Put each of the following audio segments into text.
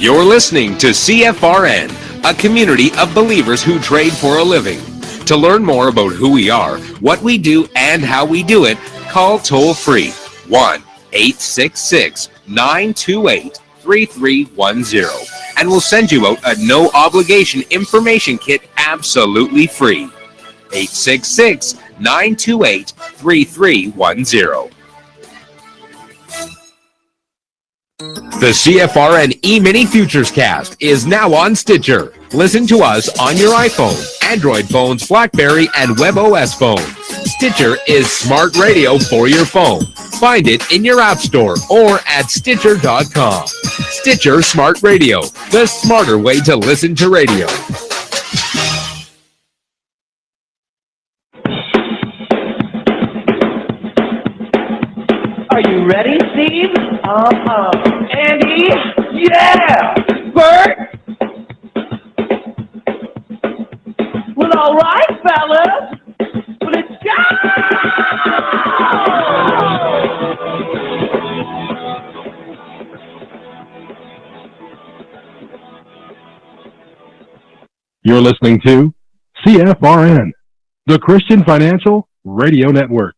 You're listening to CFRN, a community of believers who trade for a living. To learn more about who we are, what we do, and how we do it, call toll-free 1-866-928-3310, and we'll send you out a no-obligation information kit absolutely free. 866-928-3310. The CFRN Emini Futures Cast is now on Stitcher. Listen to us on your iPhone, Android phones, BlackBerry, and WebOS phone. Stitcher is smart radio for your phone. Find it in your app store or at Stitcher.com. Stitcher Smart Radio, the smarter way to listen to radio. Are you ready, Steve? Andy? Yeah! Bert? Well, all right, fellas. Let's go! You're listening to CFRN, the Christian Financial Radio Network.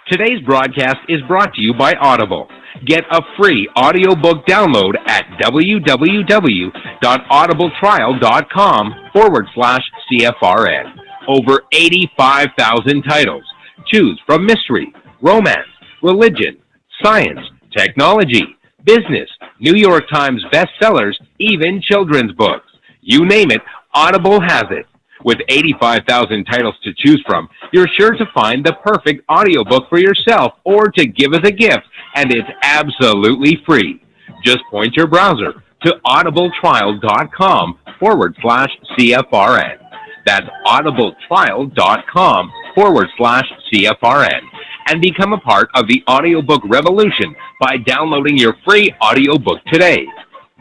Today's broadcast is brought to you by Audible. Get a free audiobook download at www.audibletrial.com/CFRN. Over 85,000 titles. Choose from mystery, romance, religion, science, technology, business, New York Times bestsellers, even children's books. You name it, Audible has it. With 85,000 titles to choose from, you're sure to find the perfect audiobook for yourself or to give as a gift, and it's absolutely free. Just point your browser to audibletrial.com/CFRN. That's audibletrial.com/CFRN. And become a part of the audiobook revolution by downloading your free audiobook today.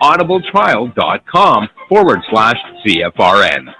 audibletrial.com/CFRN.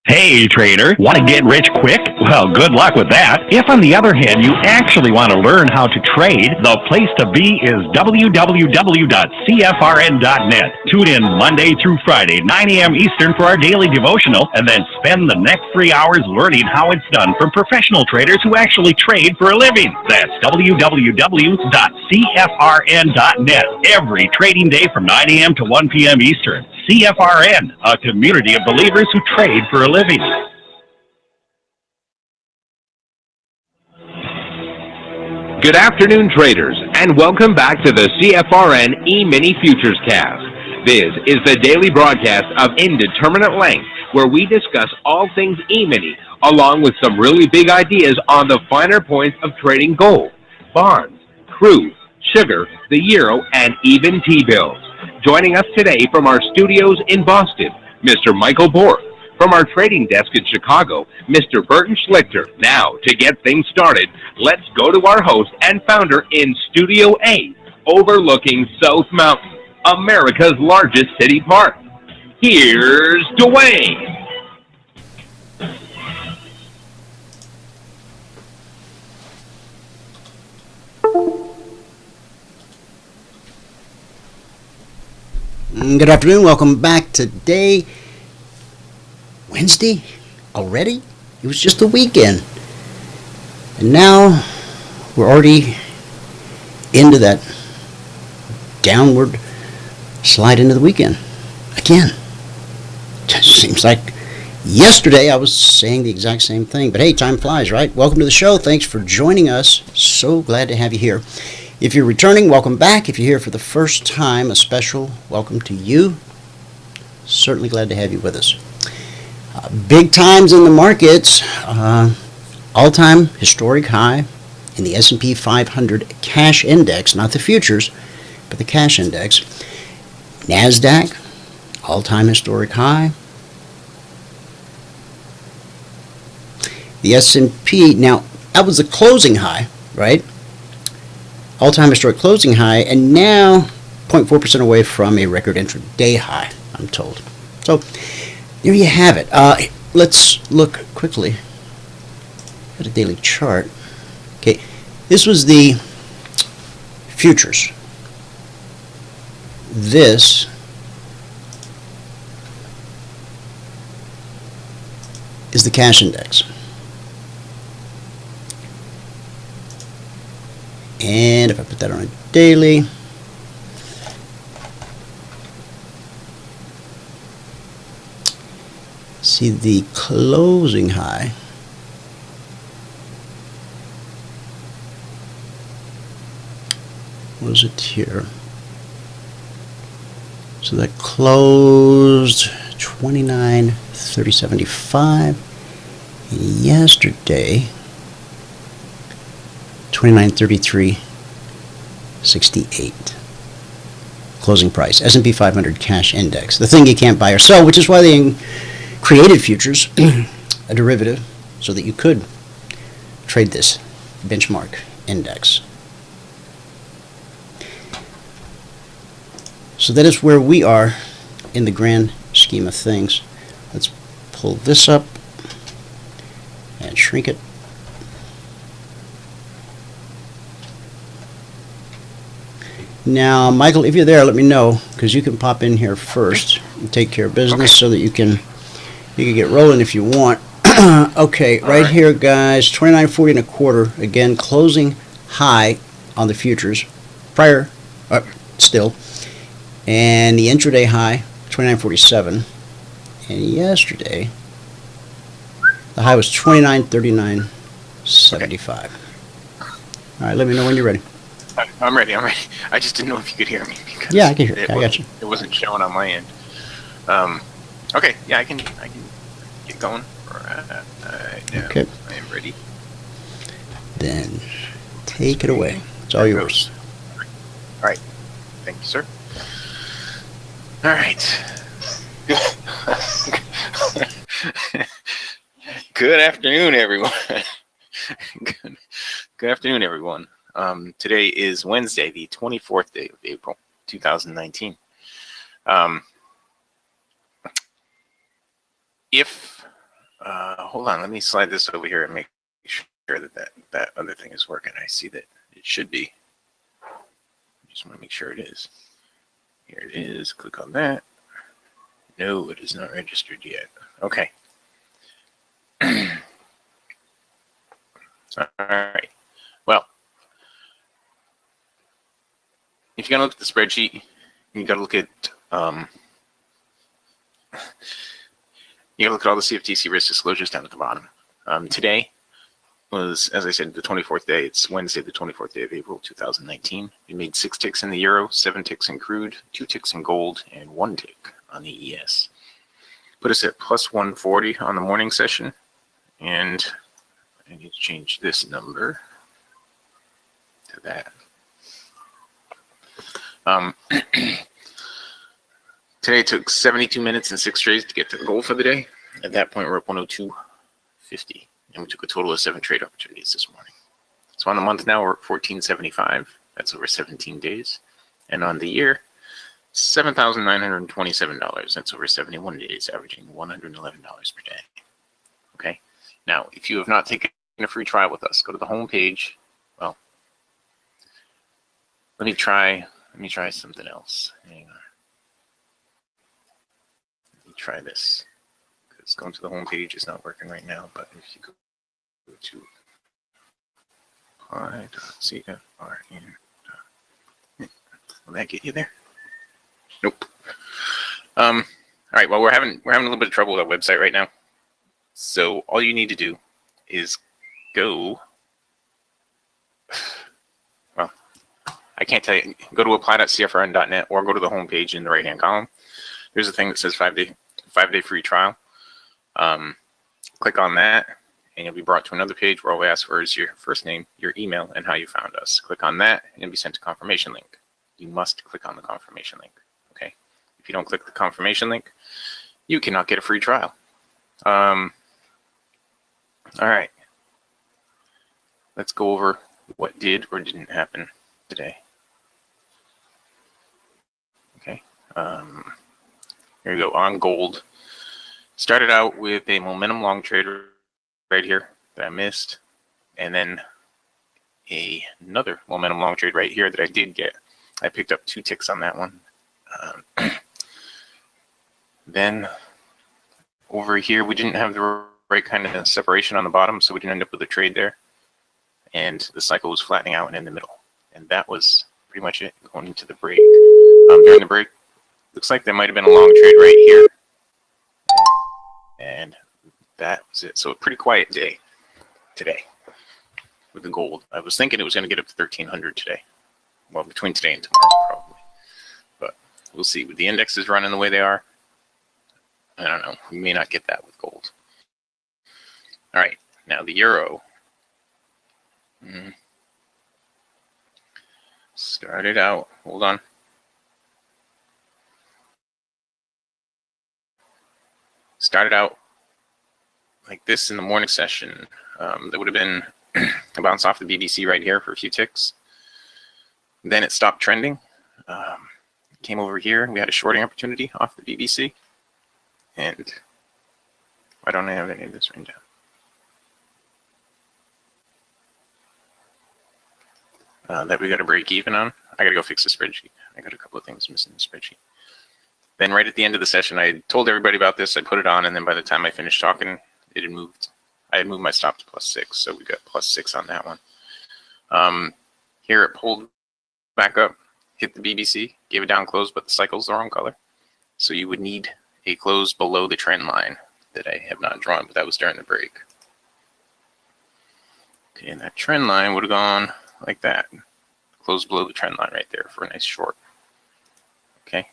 Hey trader, want to get rich quick? Well, good luck with that. If on the other hand you actually want to learn how to trade, the place to be is www.cfrn.net. Tune in Monday through Friday, 9 a.m. Eastern for our daily devotional, and then spend the next 3 hours learning how it's done from professional traders who actually trade for a living. That's www.cfrn.net. Every trading day from 9 a.m. to 1 p.m. Eastern. CFRN, a community of believers who trade for a living. Good afternoon, traders, and welcome back to the CFRN Emini Futures Cast. This is the daily broadcast of Indeterminate Length, where we discuss all things Emini, along with some really big ideas on the finer points of trading gold, bonds, crude, sugar, the euro, and even T-bills. Joining us today from our studios in Boston, Mr. Michael Bork. From our trading desk in Chicago, Mr. Burton Schlichter. Now, to get things started, let's go to our host and founder in Studio A, overlooking South Mountain, America's largest city park. Here's Dwayne. Good afternoon. Welcome back. Today, Wednesday already? It was just the weekend. And now we're already into that downward slide into the weekend. Again. Just seems like yesterday I was saying the exact same thing. But hey, time flies, right? Welcome to the show. Thanks for joining us. So glad to have you here. If you're returning, welcome back. If you're here for the first time, a special welcome to you. Certainly glad to have you with us. Big times in the markets. All-time historic high in the S&P 500 cash index, not the futures, but the cash index. NASDAQ, all-time historic high. The S&P, now that was the closing high, right? All-time historic closing high, and now 0.4% away from a record intraday high, I'm told. So there you have it. Let's look quickly at a daily chart. Okay, this was the futures. This is the cash index. And if I put that on a daily, see the closing high was it here? So that closed 29.3075. Yesterday 29.3368 closing price. S&P 500 cash index, the thing you can't buy or sell, which is why they created futures, a derivative, so that you could trade this benchmark index. So that is where we are in the grand scheme of things. Let's pull this up and shrink it. Now, Michael, if you're there, let me know, because you can pop in here first and take care of business so that you can get rolling if you want. Okay, right here, guys, 29.40 and a quarter. Again, closing high on the futures prior, still. And the intraday high, 29.47. And yesterday, the high was 29.3975. All right, let me know when you're ready. I'm ready. I just didn't know if you could hear me. Yeah, I can hear you. I got you. It wasn't showing on my end. Okay, yeah, I can get going right now. Okay. I am ready. Then take it away. It's all yours. All right. Thank you, sir. All right. Good afternoon, everyone. Good afternoon, everyone. Today is Wednesday, the 24th day of April, 2019. Hold on, let me slide this over here and make sure that other thing is working. I see that it should be. I just want to make sure it is. Here it is. Click on that. No, it is not registered yet. Okay. All right. Well, if you're gonna look at the spreadsheet, you gotta look at all the CFTC risk disclosures down at the bottom. Today was, as I said, the 24th day. It's Wednesday, the 24th day of April, 2019. We made 6 ticks in the euro, 7 ticks in crude, 2 ticks in gold, and 1 tick on the ES. Put us at plus 140 on the morning session, and I need to change this number to that. Today took 72 minutes and 6 trades to get to the goal for the day. At that point, we're up 102.50, and we took a total of 7 trade opportunities this morning. So on the month now, we're at 1475. That's over 17 days. And on the year, $7,927. That's over 71 days, averaging $111 per day. Okay. Now, if you have not taken a free trial with us, go to the home page. Well, let me try something else. Hang on. Let me try this. Because going to the home page is not working right now, but if you go to apply.cfrn, will that get you there? Nope. All right. Well, we're having a little bit of trouble with our website right now. So all you need to do is go. Well, I can't tell you. Go to apply.cfrn.net or go to the home page in the right-hand column. There's a thing that says 5-day free trial. Click on that, and you'll be brought to another page where all we ask for is your first name, your email, and how you found us. Click on that, and you'll be sent a confirmation link. You must click on the confirmation link. Okay. If you don't click the confirmation link, you cannot get a free trial. All right. Let's go over what did or didn't happen today. Okay. Here we go. On gold. Started out with a momentum long trader right here that I missed. And then another momentum long trade right here that I did get. I picked up 2 ticks on that one. Then over here, we didn't have the right kind of separation on the bottom, so we didn't end up with a trade there. And the cycle was flattening out and in the middle. And that was pretty much it going into the break. During the break, looks like there might have been a long trade right here. And that was it. So a pretty quiet day today with the gold. I was thinking it was going to get up to 1,300 today. Well, between today and tomorrow, probably. But we'll see. With the indexes running the way they are, I don't know. We may not get that with gold. All right. Now the euro. Started out. Hold on. Started out like this in the morning session. That would have been a bounce off the BBC right here for a few ticks. Then it stopped trending. Came over here. We had a shorting opportunity off the BBC. And why don't I have any of this written down? That we got to break even on. I got to go fix the spreadsheet. I got a couple of things missing in the spreadsheet. Then right at the end of the session, I told everybody about this. I put it on, and then by the time I finished talking, it had moved. I had moved my stop to +6, so we got +6 on that one. Here it pulled back up, hit the BBC, gave a down close, but the cycle's the wrong color. So you would need a close below the trend line that I have not drawn, but that was during the break. Okay, and that trend line would have gone like that. Close below the trend line right there for a nice short. Okay.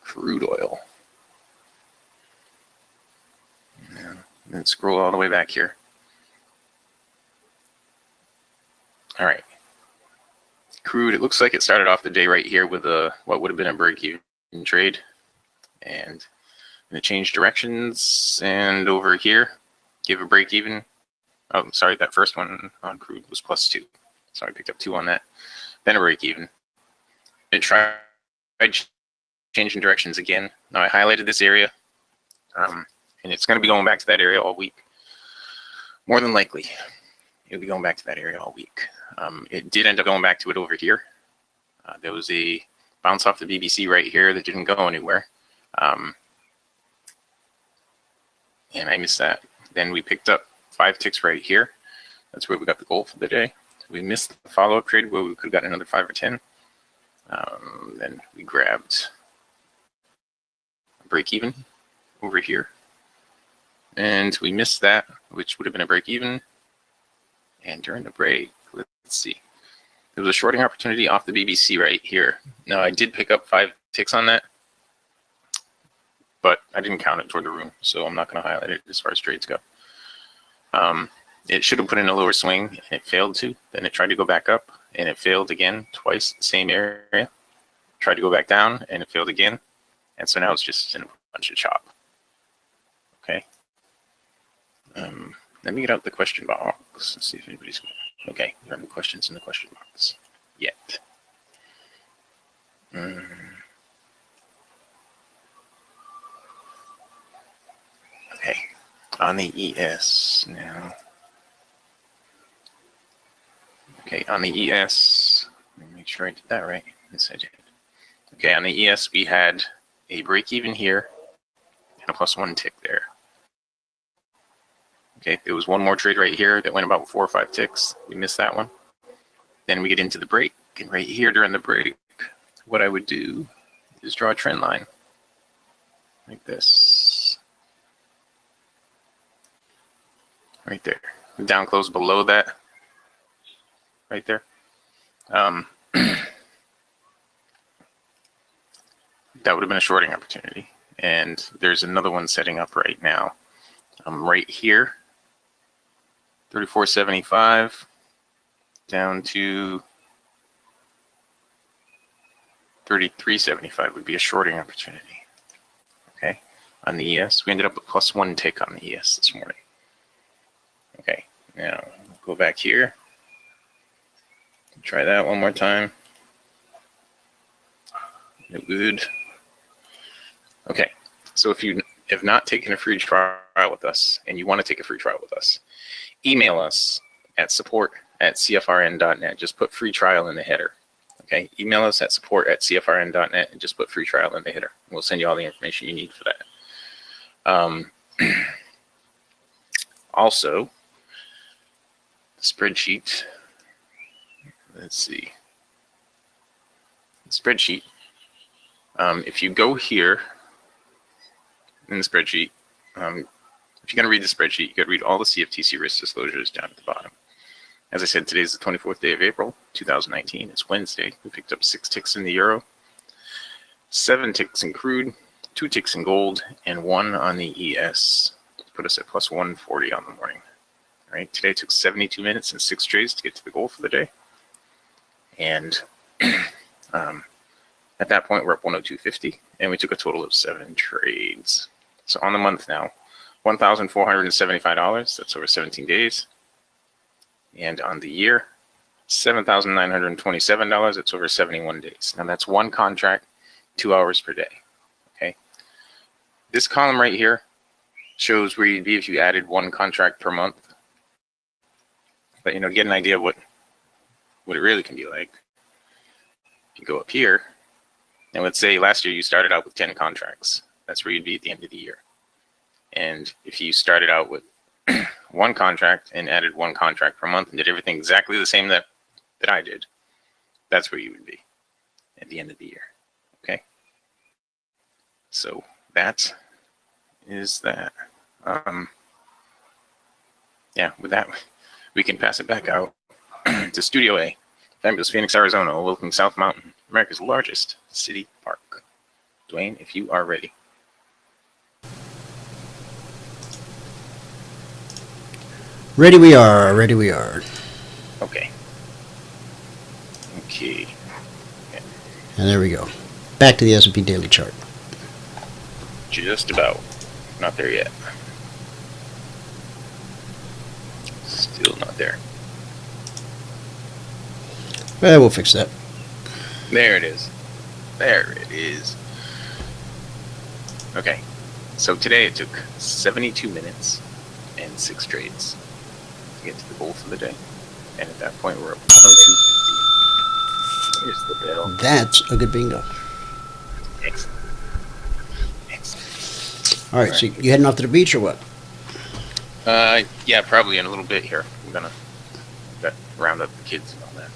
Crude oil. And then scroll all the way back here. All right. Crude, it looks like it started off the day right here with a what would have been a break-even trade. And it changed directions, and over here, give a break-even. Oh, sorry, that first one on crude was +2. So I picked up 2 on that. Then a break-even. It tried changing directions again. Now I highlighted this area, and it's going to be going back to that area all week. More than likely, it'll be going back to that area all week. It did end up going back to it over here. There was a bounce off the BBC right here that didn't go anywhere. And I missed that. Then we picked up 5 ticks right here. That's where we got the goal for the day. We missed the follow-up trade where we could have got another 5 or 10. Then we grabbed a break even over here. And we missed that, which would have been a break even. And during the break, let's see. There was a shorting opportunity off the BBC right here. Now I did pick up 5 ticks on that, but I didn't count it toward the room, so I'm not going to highlight it as far as trades go. It should have put in a lower swing, and it failed to. Then it tried to go back up, and it failed again twice, the same area. Tried to go back down, and it failed again. And so now it's just in a bunch of chop. Okay. Let me get out the question box and see if anybody's... Okay, there are no questions in the question box yet. Okay, on the ES now. Okay, on the ES, let me make sure I did that right. Yes, I did. Okay, on the ES, we had a break even here and a +1 tick there. Okay, there was one more trade right here that went about 4 or 5 ticks. We missed that one. Then we get into the break, and right here during the break, what I would do is draw a trend line like this. Right there. Down close below that. Right there. That would have been a shorting opportunity. And there's another one setting up right now. Right here. 34.75 down to 33.75 would be a shorting opportunity. Okay. On the ES, we ended up with +1 tick on the ES this morning. Okay. Now go back here. Try that one more time. No good. Okay. So if you have not taken a free trial with us and you want to take a free trial with us, email us at support@cfrn.net. Just put free trial in the header. Okay, email us at support@cfrn.net and just put free trial in the header. We'll send you all the information you need for that. Also, spreadsheet. Let's see. Spreadsheet. If you go here in the spreadsheet, if you're going to read the spreadsheet, you got to read all the CFTC risk disclosures down at the bottom. As I said, today's the 24th day of April, 2019. It's Wednesday. We picked up 6 ticks in the euro, 7 ticks in crude, 2 ticks in gold, and 1 on the ES. Put us at plus 140 on the morning. All right, today took 72 minutes and 6 trades to get to the goal for the day. And at that point, we're up 102.50, and we took a total of 7 trades. So on the month now, $1,475. That's over 17 days. And on the year, $7,927. It's over 71 days. Now that's one contract, 2 hours per day. Okay. This column right here shows where you'd be if you added 1 contract per month. But to get an idea of what it really can be like, if you go up here, and let's say last year you started out with 10 contracts. That's where you'd be at the end of the year. And if you started out with 1 contract and added 1 contract per month and did everything exactly the same that I did, that's where you would be at the end of the year. Okay. So that is that. Yeah, with that, we can pass it back out to Studio A, fabulous Phoenix, Arizona, overlooking South Mountain, America's largest city park. Dwayne, if you are ready. Ready we are. Ready we are. Okay. And there we go. Back to the S&P daily chart. Just about. Not there yet. Still not there. Well, we'll fix that. There it is. There it is. Okay. So today it took 72 minutes and 6 trades to get to the goal for the day. And at that point, we're up 102.50. Here's the bell. That's a good bingo. Excellent. Excellent. All right, so you heading off to the beach or what? Yeah, probably in a little bit here. I'm gonna round up the kids and all that.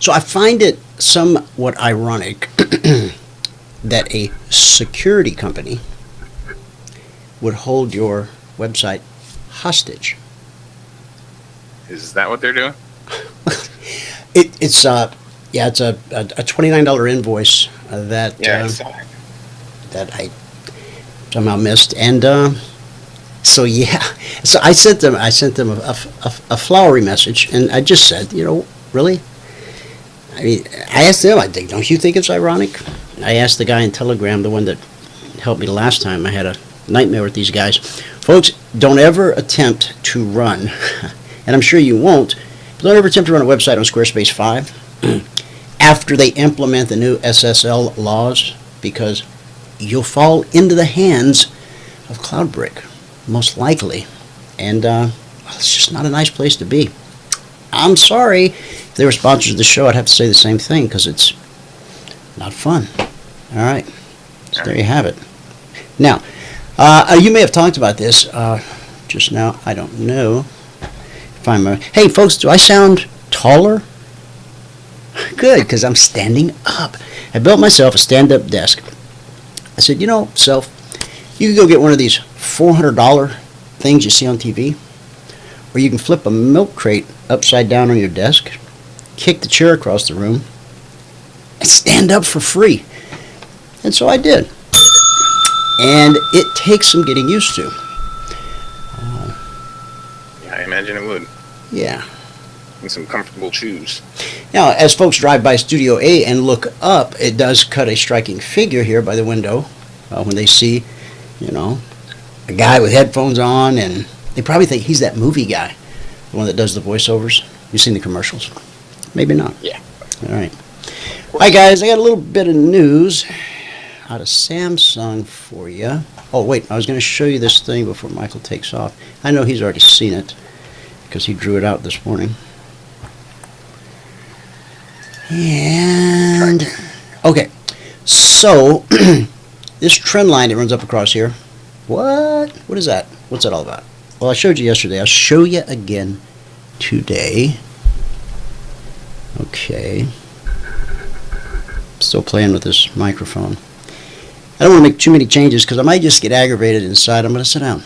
So I find it somewhat ironic that a security company would hold your website hostage. Is that what they're doing? It's a $29 invoice that that I somehow missed, and so I sent them a flowery message, and I just said, really. I mean, I asked them, I think, don't you think it's ironic? I asked the guy in Telegram, the one that helped me the last time. I had a nightmare with these guys. Folks, don't ever attempt to run, and I'm sure you won't, but don't ever attempt to run a website on Squarespace 5 after they implement the new SSL laws, because you'll fall into the hands of Cloudbrick, most likely. And it's just not a nice place to be. I'm sorry. If they were sponsors of the show, I'd have to say the same thing, because it's not fun. All right. So there you have it. Now, you may have talked about this just now. I don't know if I'm... hey, folks, do I sound taller? Good, because I'm standing up. I built myself a stand-up desk. I said, self, you can go get one of these $400 things you see on TV, or you can flip a milk crate upside down on your desk, kick the chair across the room, and stand up for free. And so I did. And it takes some getting used to. Yeah, I imagine it would. Yeah. And some comfortable shoes. Now, as folks drive by Studio A and look up, it does cut a striking figure here by the window when they see, a guy with headphones on, and they probably think he's that movie guy, the one that does the voiceovers. You've seen the commercials? Maybe not. Yeah. All right. Hi, guys. I got a little bit of news. out of Samsung for you. Oh, wait, I was going to show you this thing before Michael takes off. I know he's already seen it because he drew it out this morning. And, okay, so this trend line that runs up across here, what is that? What's that all about? Well, I showed you yesterday. I'll show you again today. Okay. Still playing with this microphone. I don't want to make too many changes because I might just get aggravated inside. I'm going to sit down.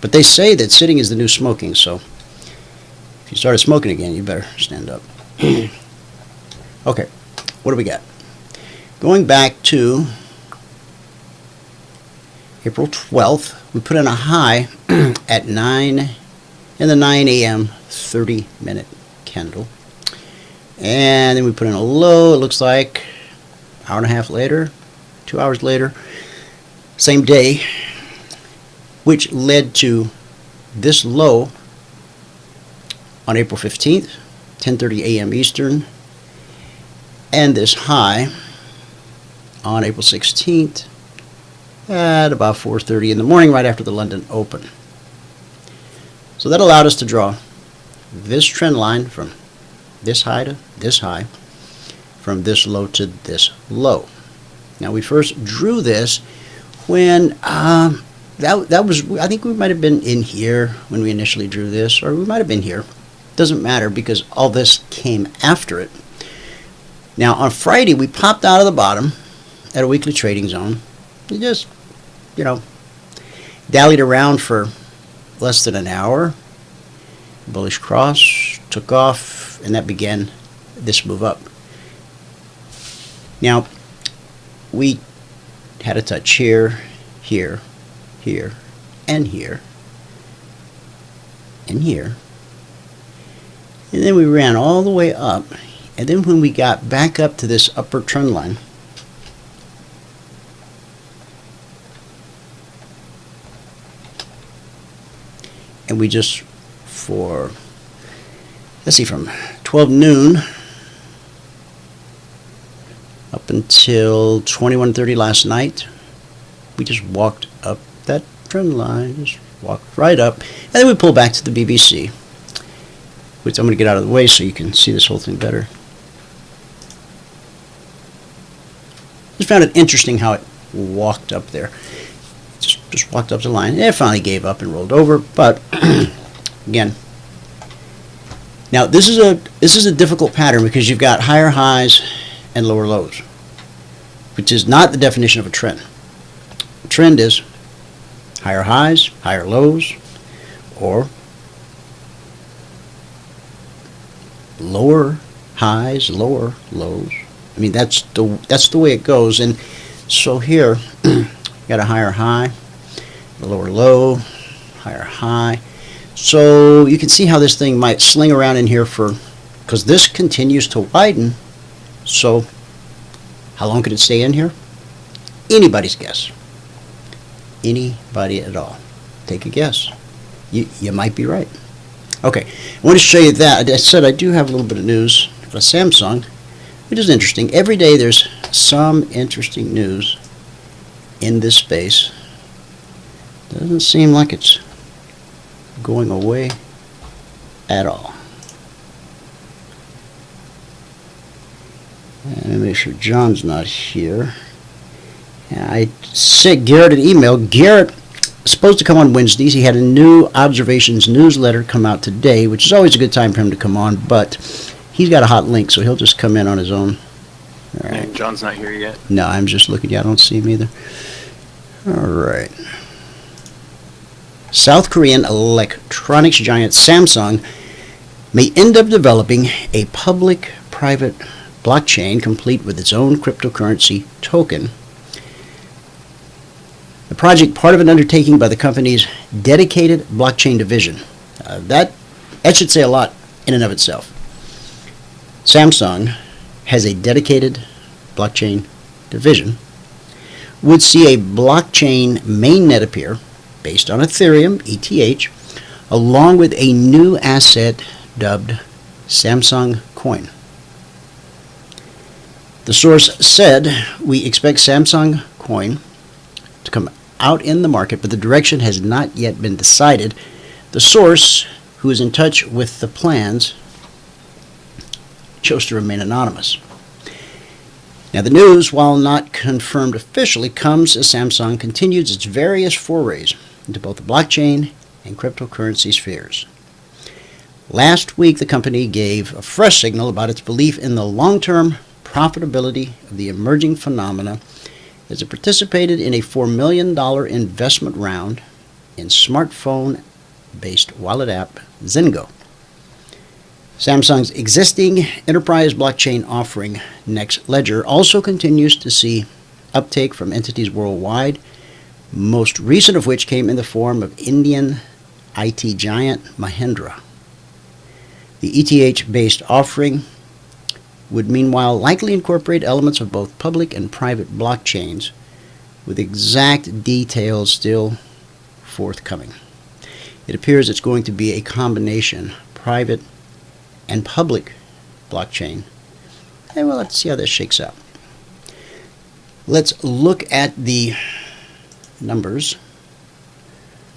But they say that sitting is the new smoking, so if you started smoking again, you better stand up. Okay, what do we got? Going back to April 12th, we put in a high at 9 in the 9 a.m. 30-minute candle. And then we put in a low, it looks like, hour and a half later, 2 hours later, same day, which led to this low on April 15th, 10:30 a.m. Eastern, and this high on April 16th at about 4:30 in the morning, right after the London Open. So that allowed us to draw this trend line from this high to this high, from this low to this low. Now we first drew this when that was, I think we might have been in here when we initially drew this, or we might have been here. Doesn't matter because all this came after it. Now on Friday we popped out of the bottom at a weekly trading zone. We just, dallied around for less than an hour. Bullish cross, took off, and that began this move up. Now, we had a touch here, here, here, and here, and here. And then we ran all the way up, and then when we got back up to this upper trend line, and we just, for, let's see, from 12 noon up until 21:30 last night, we just walked up that trend line, just walked right up, and then we pulled back to the BBC, which I'm going to get out of the way so you can see this whole thing better. Just found it interesting how it walked up there. Just walked up the line, and it finally gave up and rolled over, but again, now this is a difficult pattern because you've got higher highs and lower lows, which is not the definition of a trend. A trend is higher highs, higher lows, or lower highs, lower lows. I mean, that's the way it goes. And so here, got a higher high, a lower low, higher high. So you can see how this thing might sling around in here because this continues to widen. So how long could it stay in here? Anybody's guess. Anybody at all. Take a guess. You might be right. Okay, I want to show you that. I said I do have a little bit of news for Samsung, which is interesting. Every day there's some interesting news in this space. Doesn't seem like it's going away at all. And let me make sure John's not here. And I sent Garrett an email. Garrett is supposed to come on Wednesdays. He had a new observations newsletter come out today, which is always a good time for him to come on, but he's got a hot link, so he'll just come in on his own. All right. And John's not here yet. No, I'm just looking. I don't see him either. All right. South Korean electronics giant Samsung may end up developing a public-private blockchain complete with its own cryptocurrency token. The project, part of an undertaking by the company's dedicated blockchain division. That should say a lot in and of itself. Samsung has a dedicated blockchain division, would see a blockchain mainnet appear based on Ethereum, ETH, along with a new asset dubbed Samsung Coin. The source said, we expect Samsung coin to come out in the market, but the direction has not yet been decided. The source, who is in touch with the plans, chose to remain anonymous. Now, the news, while not confirmed officially, comes as Samsung continues its various forays into both the blockchain and cryptocurrency spheres. Last week, the company gave a fresh signal about its belief in the long-term profitability of the emerging phenomena as it participated in a $4 million investment round in smartphone-based wallet app Zengo. Samsung's existing enterprise blockchain offering, Next Ledger, also continues to see uptake from entities worldwide, most recent of which came in the form of Indian IT giant Mahindra. The ETH-based offering would meanwhile likely incorporate elements of both public and private blockchains, with exact details still forthcoming. It appears it's going to be a combination private and public blockchain. And well, let's see how this shakes out. Let's look at the numbers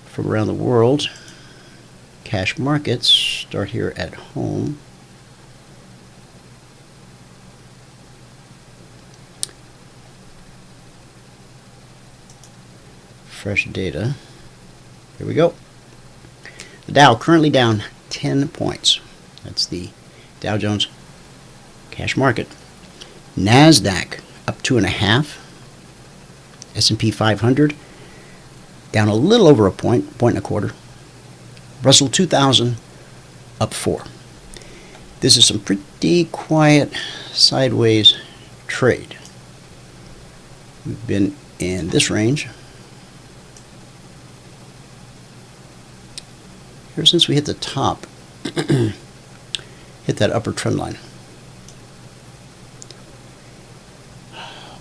from around the world. Cash markets start here at home. Fresh data. Here we go. The Dow currently down 10 points. That's the Dow Jones cash market. NASDAQ up 2.5. S&P 500 down a little over a point and a quarter. Russell 2000 up 4. This is some pretty quiet sideways trade. We've been in this range ever since we hit the top. Hit that upper trend line.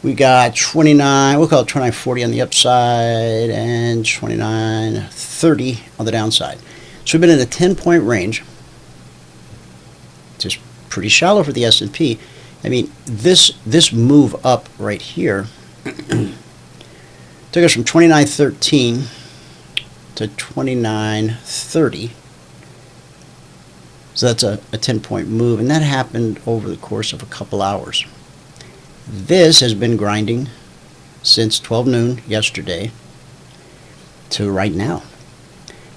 We got 29, we'll call it 29.40 on the upside and 29.30 on the downside. So we've been in a 10-point range. Just pretty shallow for the S&P. I mean, this move up right here took us from 29.13 to 29.30. So that's a 10-point move, and that happened over the course of a couple hours. This has been grinding since 12 noon yesterday to right now.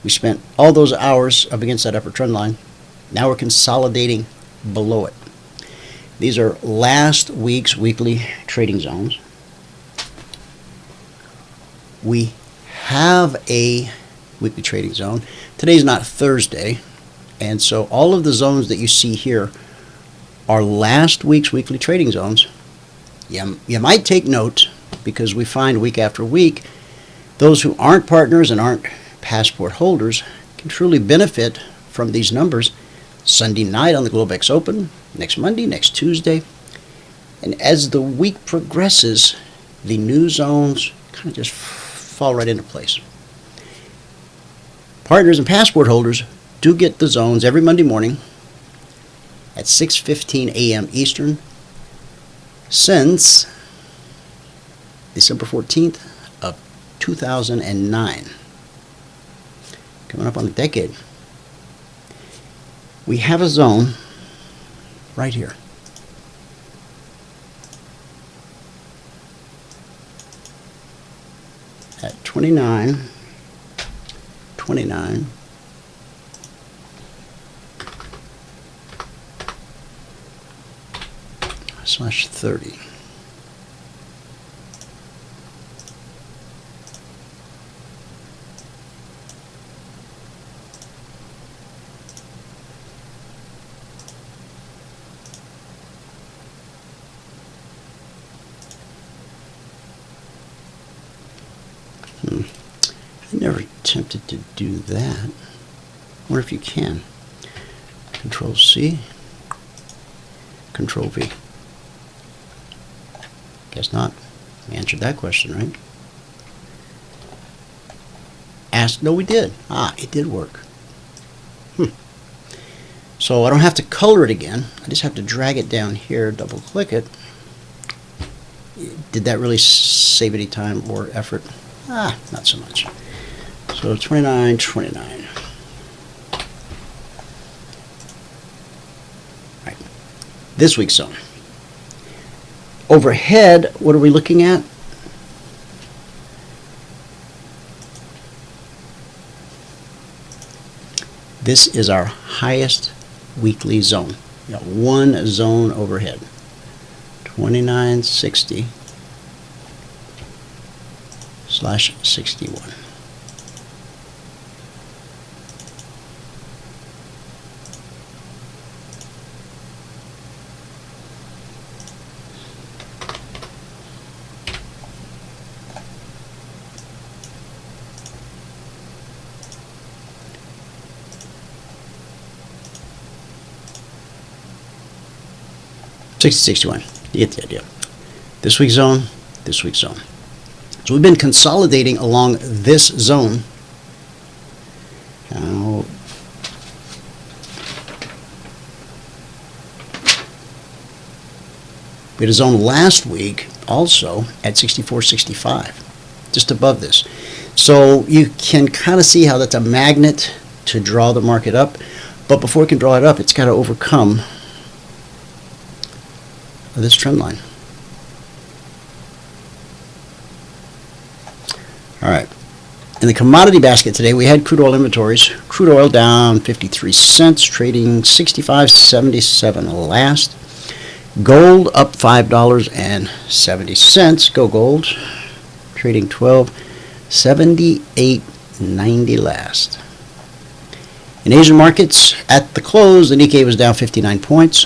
We spent all those hours up against that upper trend line. Now we're consolidating below it. These are last week's weekly trading zones. We have a weekly trading zone. Today's not Thursday. And so all of the zones that you see here are last week's weekly trading zones. You might take note, because we find week after week, those who aren't partners and aren't passport holders can truly benefit from these numbers Sunday night on the Globex Open, next Monday, next Tuesday. And as the week progresses, the new zones kind of just fall right into place. Partners and passport holders do get the zones every Monday morning at 6:15 a.m. Eastern since December 14th of 2009. Coming up on a decade. We have a zone right here. At 29. Slash 30. I never attempted to do that. I wonder if you can. Control C, Control V. Guess not. We answered that question, right? Asked, no, we did. It did work. So I don't have to color it again. I just have to drag it down here, double click it, Did that really save any time or effort? Not so much. So 29.29. Right. This week's zone. Overhead, what are we looking at? This is our highest weekly zone. We got one zone overhead. 2960/61. $60.61. You get the idea. This week's zone, this week's zone. So we've been consolidating along this zone. Now, we had a zone last week also at 64.65, just above this. So you can kind of see how that's a magnet to draw the market up. But before it can draw it up, it's got to overcome this trend line. All right. In the commodity basket today, we had crude oil inventories. Crude oil down 53 cents, trading 65.77 last. Gold up $5.70. Go gold. Trading 12.7890 last. In Asian markets, at the close, the Nikkei was down 59 points.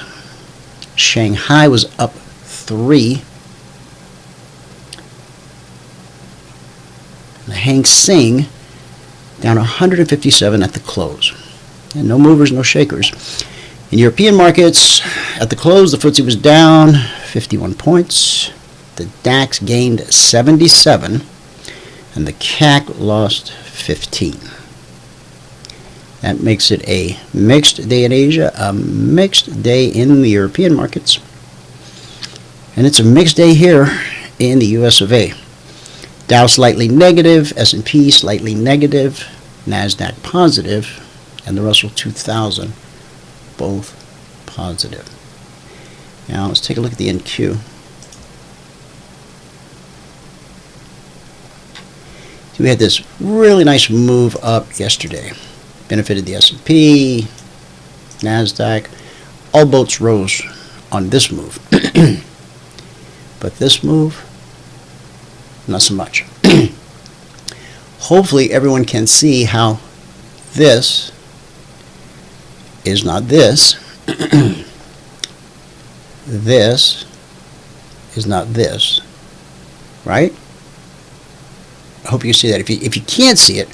Shanghai was up 3. The Hang Seng down 157 at the close. And no movers, no shakers. In European markets, at the close, the FTSE was down 51 points. The DAX gained 77, and the CAC lost 15. That makes it a mixed day in Asia, a mixed day in the European markets, and it's a mixed day here in the US of A. Dow slightly negative, S&P slightly negative, NASDAQ positive, and the Russell 2000 both positive. Now let's take a look at the NQ. So we had this really nice move up yesterday. Benefited the S&P, NASDAQ. All boats rose on this move. But this move, not so much. Hopefully everyone can see how this is not this. This is not this. Right? I hope you see that. If you can't see it,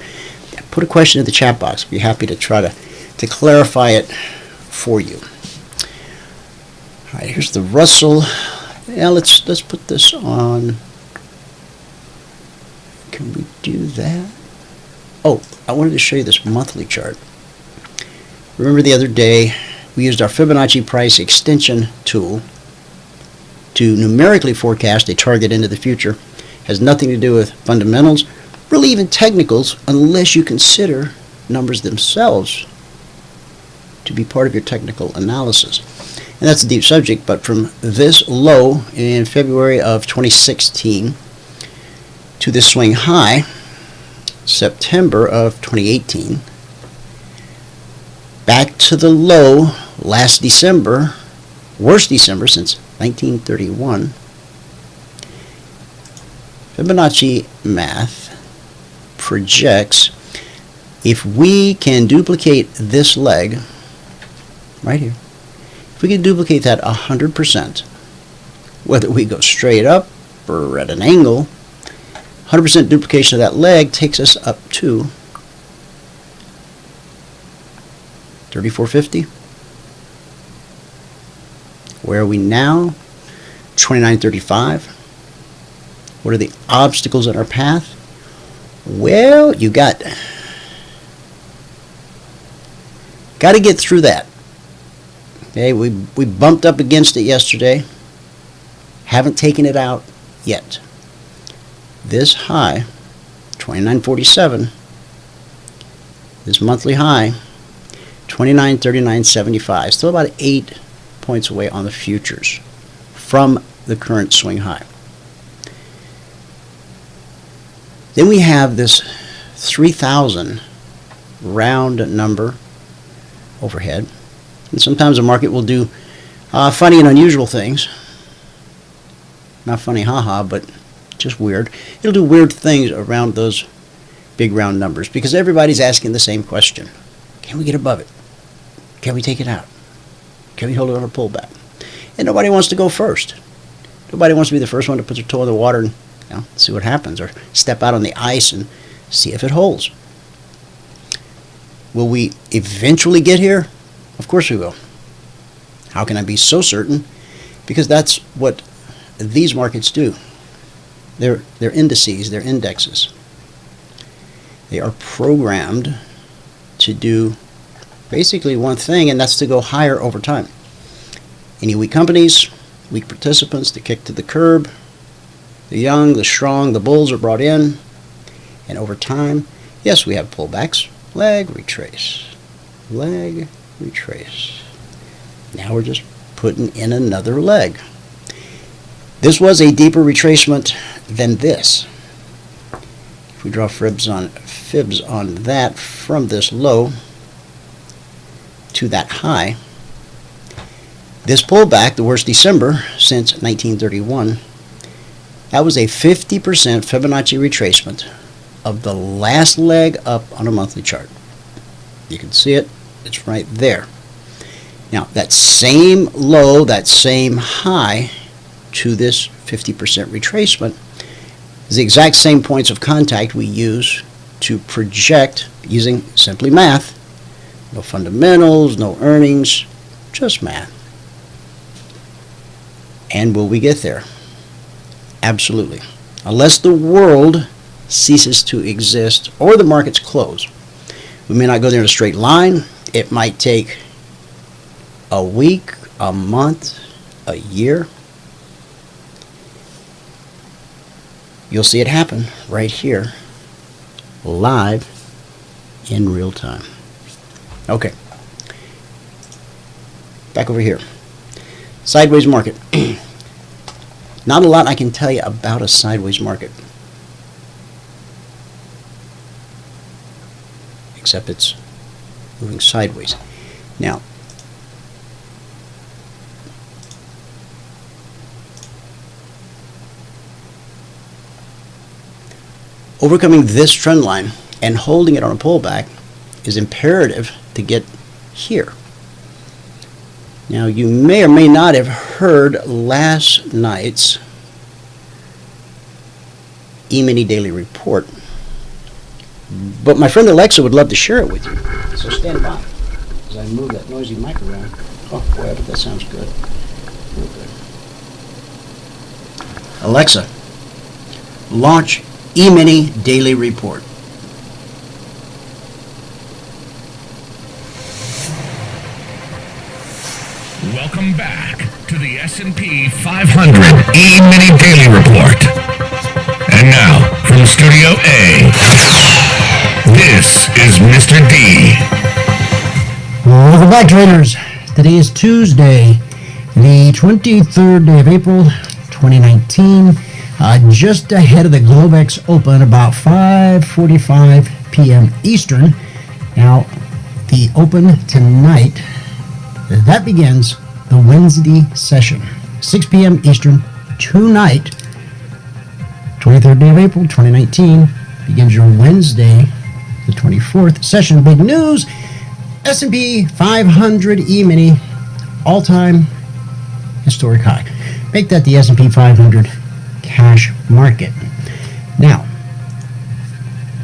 put a question in the chat box. I'd be happy to try to clarify it for you. All right, here's the Russell. Yeah, let's put this on. Can we do that? Oh, I wanted to show you this monthly chart. Remember the other day we used our Fibonacci price extension tool to numerically forecast a target into the future. Has nothing to do with fundamentals, really even technicals, unless you consider numbers themselves to be part of your technical analysis. And that's a deep subject, but from this low in February of 2016 to this swing high, September of 2018, back to the low last December, worst December since 1931, Fibonacci math projects if we can duplicate this leg right here, if we can duplicate that 100%, whether we go straight up or at an angle, 100% duplication of that leg takes us up to 3450. Where are we now? 2935. What are the obstacles in our path? Well, you got to get through that. Okay, we bumped up against it yesterday. Haven't taken it out yet. This high, 29.47, this monthly high, 29.39.75, still about 8 points away on the futures from the current swing high. Then we have this 3,000 round number overhead. And sometimes the market will do funny and unusual things. Not funny, haha, but just weird. It'll do weird things around those big round numbers because everybody's asking the same question. Can we get above it? Can we take it out? Can we hold it on a pullback? And nobody wants to go first. Nobody wants to be the first one to put their toe in the water and see what happens, or step out on the ice and see if it holds. Will we eventually get here? Of course we will. How can I be so certain? Because that's what these markets do. They're indices, they're indexes. They are programmed to do basically one thing, and that's to go higher over time. Any weak companies, weak participants to kick to the curb. The young, the strong, the bulls are brought in, and over time, yes, we have pullbacks. Leg, retrace. Leg, retrace. Now we're just putting in another leg. This was a deeper retracement than this. If we draw fibs on that from this low to that high, this pullback, the worst December since 1931, that was a 50% Fibonacci retracement of the last leg up on a monthly chart. You can see it. It's right there. Now, that same low, that same high to this 50% retracement is the exact same points of contact we use to project using simply math. No fundamentals, no earnings, just math. And will we get there? Absolutely. Unless the world ceases to exist or the markets close. We may not go there in a straight line. It might take a week, a month, a year. You'll see it happen right here, live in real time. Okay. Back over here. Sideways market. Not a lot I can tell you about a sideways market, except it's moving sideways. Now, overcoming this trend line and holding it on a pullback is imperative to get here. Now, you may or may not have heard last night's Emini Daily Report, but my friend Alexa would love to share it with you. So stand by as I move that noisy mic around. Oh boy, I bet that sounds good. Real good. Alexa, launch Emini Daily Report. Welcome back to the S&P 500 E-Mini Daily Report. And now, from Studio A, this is Mr. D. Welcome back, traders. Today is Tuesday, the 23rd day of April, 2019. Just ahead of the Globex Open, about 5:45 p.m. Eastern. Now, the Open tonight, that begins the Wednesday session, 6 p.m. Eastern tonight, 23rd day of April, 2019, begins your Wednesday, the 24th session. Big news, S&P 500 E-Mini, all-time historic high. Make that the S&P 500 cash market. Now,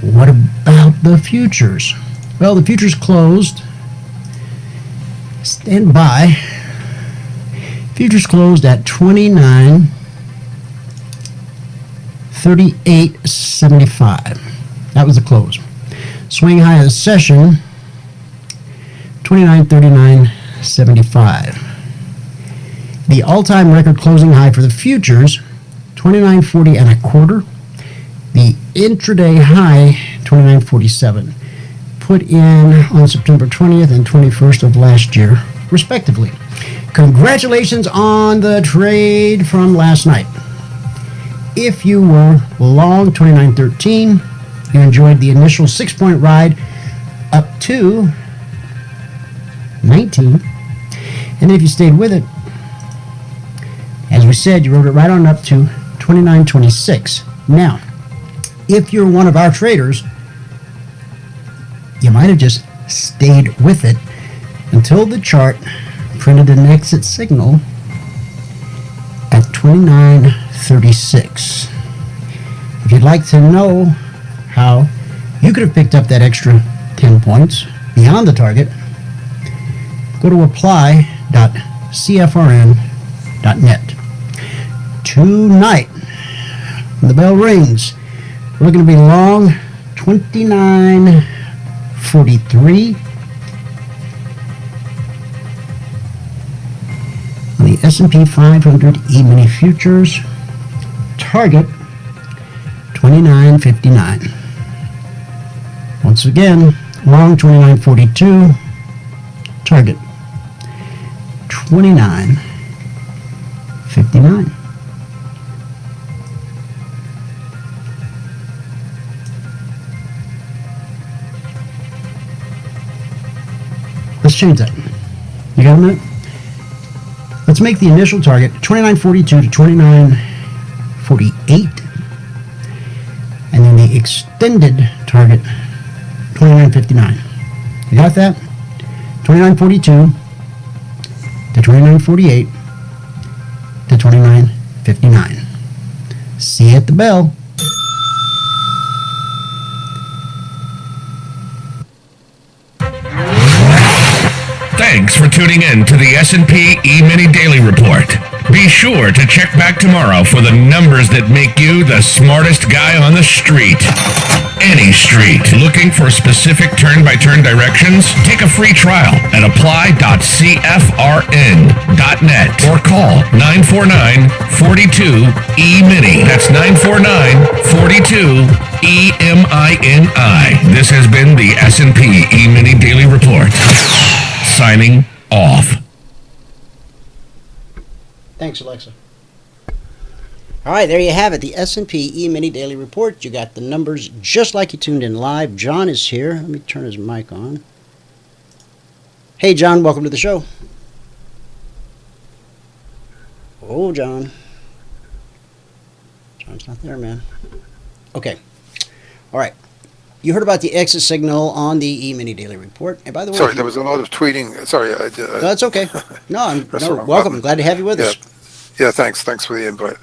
what about the futures? Well, the futures closed. Stand by. Futures closed at 29.3875. That was the close. Swing high of the session, 29.3975. The all-time record closing high for the futures, 29.40 and a quarter. The intraday high, 29.47, put in on September 20th and 21st of last year, respectively. Congratulations on the trade from last night. If you were long 29.13, you enjoyed the initial 6-point ride up to 19. And if you stayed with it, as we said, you rode it right on up to 29.26. Now, if you're one of our traders, you might have just stayed with it until the chart printed an exit signal at 29.36. If you'd like to know how you could have picked up that extra 10 points beyond the target, go to apply.cfrn.net. Tonight, when the bell rings, we're going to be long 29.43 on the S&P 500 E-mini Futures. Target 29.59. Once again, long 29.42. Target 29.59. Let's change that. You got a minute? Let's make the initial target 29.42 to 29.48. And then the extended target 29.59. You got that? 29.42 to 29.48 to 29.59. See you at the bell. Thanks for tuning in to the S&P E-mini Daily Report. Be sure to check back tomorrow for the numbers that make you the smartest guy on the street. Any street. Looking for specific turn-by-turn directions? Take a free trial at apply.cfrn.net or call 949-42-EMINI. That's 949-42-EMINI. This has been the S&P E-mini Daily Report. Signing off. Thanks, Alexa. All right, there you have it, the S&P E-mini Daily Report. You got the numbers just like you tuned in live. John is here. Let me turn his mic on. Hey, John, welcome to the show. Oh, John. John's not there, man. Okay. All right. You heard about the exit signal on the E-mini Daily Report. And by the way... Sorry, there was a lot of tweeting. Sorry. No, that's okay. No, welcome. I'm glad to have you with us. Yeah, thanks. Thanks for the invite.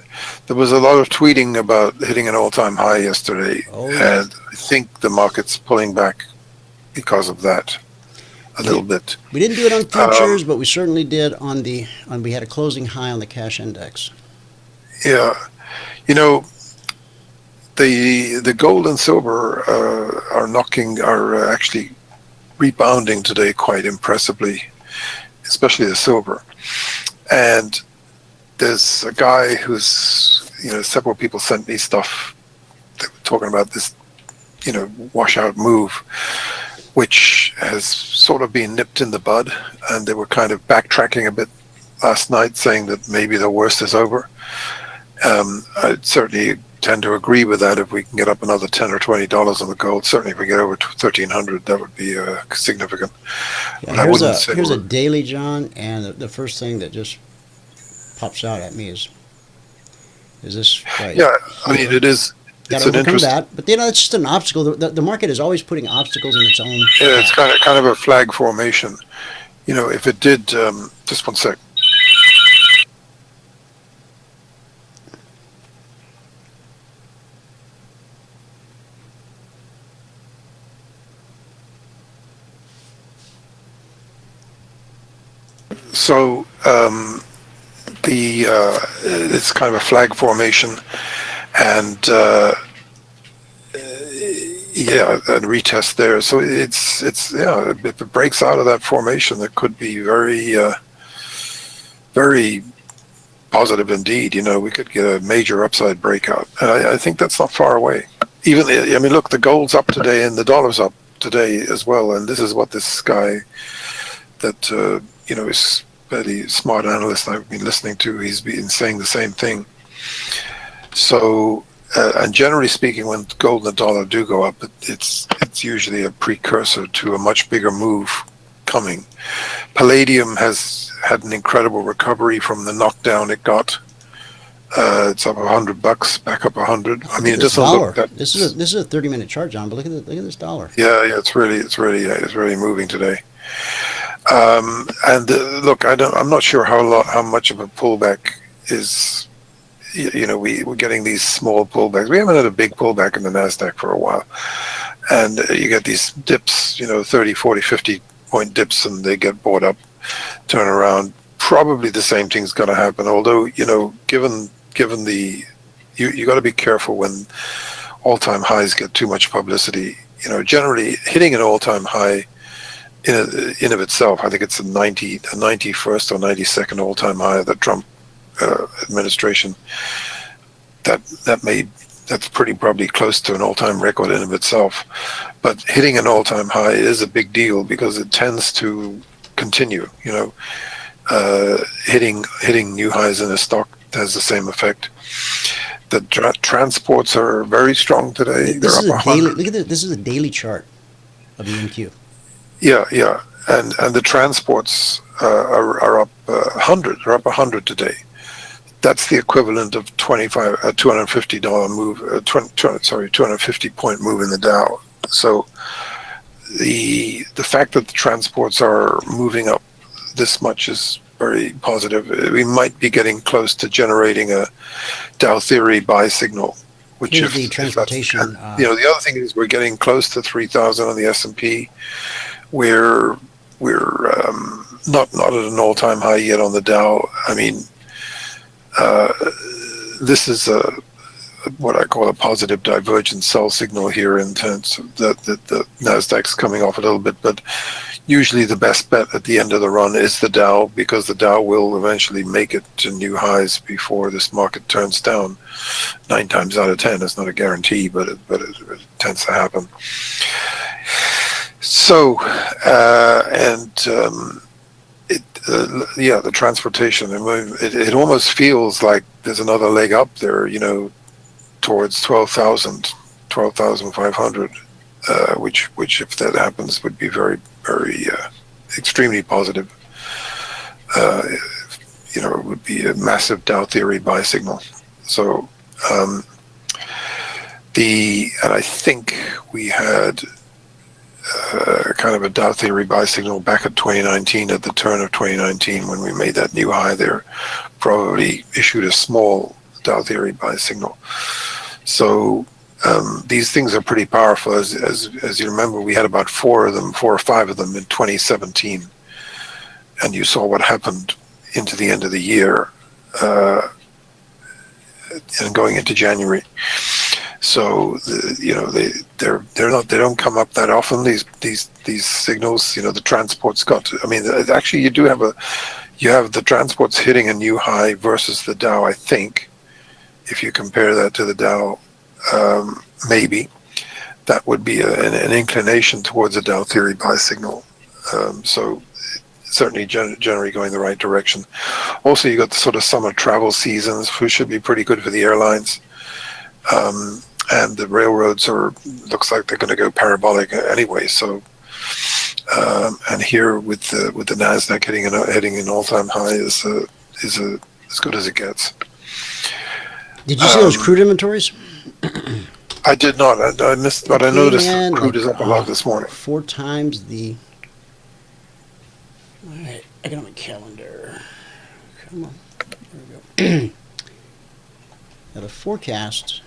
There was a lot of tweeting about hitting an all-time high yesterday. Oh, yeah. And I think the market's pulling back because of that a little bit. We didn't do it on futures, but we certainly did on we had a closing high on the cash index. Yeah. You know, the gold and silver are actually rebounding today quite impressively, especially the silver. And there's a guy who's, several people sent me stuff that were talking about this, washout move, which has sort of been nipped in the bud, and they were kind of backtracking a bit last night, saying that maybe the worst is over. I'd certainly tend to agree with that. If we can get up another $10 or $20 on the gold, certainly if we get over 1,300, that would be significant. Yeah, here's a daily, John, and the first thing that just pops out at me is this right? Yeah, I mean, it is. Got to overcome that, but it's just an obstacle. The market is always putting obstacles in its own. Yeah, it's kind of a flag formation. If it did, just one sec. So it's kind of a flag formation, and and retest there. So it's if it breaks out of that formation, it could be very very positive indeed. We could get a major upside breakout. And I think that's not far away. Look, the gold's up today and the dollar's up today as well. And this is what this guy that, is a very smart analyst I've been listening to, he's been saying the same thing. So, and generally speaking, when gold and the dollar do go up, it's usually a precursor to a much bigger move coming. Palladium has had an incredible recovery from the knockdown it got. It's up $100, back up 100. I mean, it doesn't look that. This is a 30-minute chart, John. But look at this dollar. Yeah, it's really moving today. Look, I'm not sure how much of a pullback is. We're getting these small pullbacks. We haven't had a big pullback in the Nasdaq for a while, and you get these dips, 30, 40, 50 point dips, and they get bought up, turn around. Probably the same thing's going to happen. Although, given the, you got to be careful when all-time highs get too much publicity. Generally hitting an all-time high in of itself, I think it's a 91st or 92nd all-time high of the Trump administration. That's pretty probably close to an all-time record in of itself. But hitting an all-time high is a big deal because it tends to continue. Hitting new highs in a stock has the same effect. The transports are very strong today. They're up 100. Look at this. This is a daily chart of the MQ. Yeah, and the transports are up 100. They're up 100 today. That's the equivalent of $250 move. 250 point move in the Dow. So the fact that the transports are moving up this much is very positive. We might be getting close to generating a Dow theory buy signal. Which is the transportation. The other thing is we're getting close to 3,000 on the S&P. We're not at an all-time high yet on the Dow. I mean, this is what I call a positive divergent sell signal here in terms of the Nasdaq's coming off a little bit, but usually the best bet at the end of the run is the Dow, because the Dow will eventually make it to new highs before this market turns down. 9 times out of 10, it's not a guarantee, but it tends to happen. So, the transportation, it almost feels like there's another leg up there, towards 12,500, which if that happens would be very, very extremely positive. It would be a massive Dow theory buy signal. So, and I think we had kind of a Dow theory buy signal back at 2019, at the turn of 2019, when we made that new high there, probably issued a small Dow theory buy signal. So these things are pretty powerful. As you remember, we had about 4 or 5 of them in 2017, and you saw what happened into the end of the year and going into January. So they don't come up that often. These signals, the transport's got to, actually you have the transports hitting a new high versus the Dow. I think if you compare that to the Dow, maybe that would be an inclination towards a Dow theory buy signal. So certainly generally going the right direction. Also, you got the sort of summer travel seasons, which should be pretty good for the airlines. And the railroads looks like they're going to go parabolic anyway. So, and here with the Nasdaq hitting an all-time high is as good as it gets. Did you see those crude inventories? I did not. I missed, but I noticed crude is up a lot this morning. 4 times the. All right, I got my calendar. Come on, there we go. Now the forecast.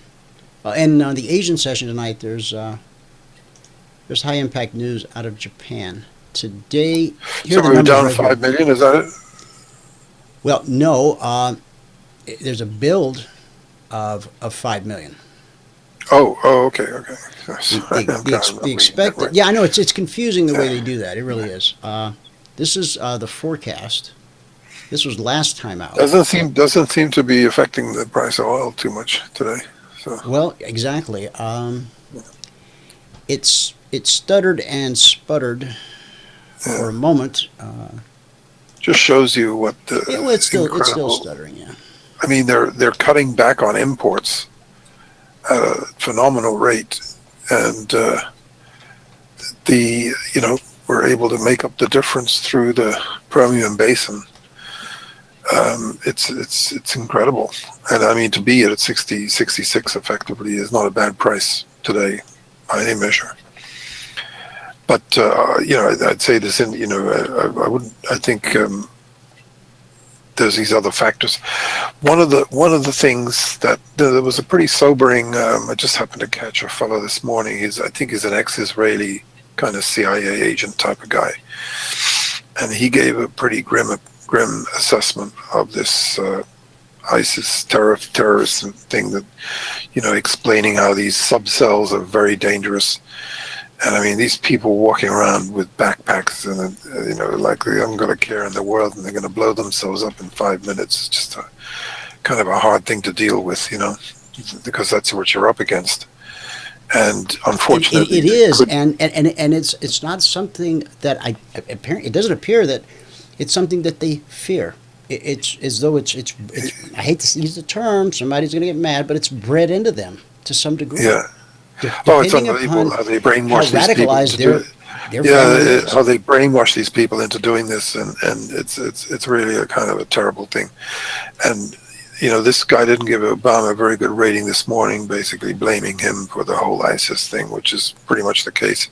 And the Asian session tonight, there's high impact news out of Japan today. So we're down 5 million. Is that it? Well, no. There's a build of 5 million. Oh, okay. The expected. Yeah, I know it's confusing the way they do that. It really is. This is the forecast This was last time out. Doesn't seem to be affecting the price of oil too much today. So. Well, exactly. It stuttered and sputtered for a moment. Just shows you what the it's still stuttering. Yeah. I mean, they're cutting back on imports at a phenomenal rate, and we're able to make up the difference through the Permian Basin. It's incredible, and I mean, to be at 66 effectively is not a bad price today by any measure. But I'd say this in I think there's these other factors. One of the things that there was a pretty sobering. I just happened to catch a fellow this morning. I think he's an ex-Israeli kind of CIA agent type of guy, and he gave a pretty grim assessment of this ISIS terrorist thing, that explaining how these subcells are very dangerous. And I mean, these people walking around with backpacks and, like they haven't got a care in the world, and they're going to blow themselves up in 5 minutes. It's just kind of a hard thing to deal with, because that's what you're up against. And unfortunately, it is, and it's not something that it doesn't appear that it's something that they fear. It's as though it's I hate to use the term, somebody's going to get mad, but it's bred into them to some degree. Yeah. It's unbelievable how they brainwash these people into doing it. How they brainwash these people into doing this, and it's really a kind of a terrible thing. And this guy didn't give Obama a very good rating this morning, basically blaming him for the whole ISIS thing, which is pretty much the case.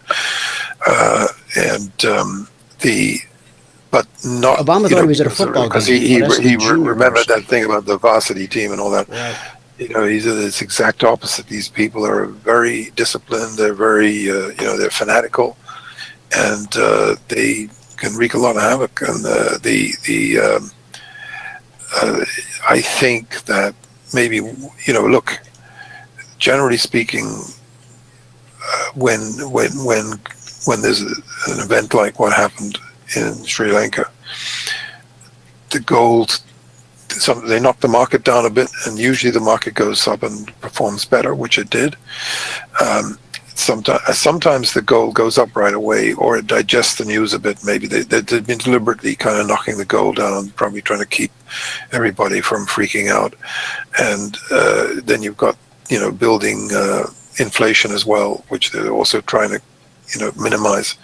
But not Obama thought he was at a football game because he remembered that thing about the varsity team and all that. Right. He's this exact opposite. These people are very disciplined. They're very, they're fanatical, and they can wreak a lot of havoc. And I think that maybe, look, generally speaking, when there's an event like what happened in Sri Lanka, the gold. They knock the market down a bit, and usually the market goes up and performs better, which it did. Sometimes the gold goes up right away, or it digests the news a bit. Maybe they've been deliberately kind of knocking the gold down, probably trying to keep everybody from freaking out. And then you've got building inflation as well, which they're also trying to minimize.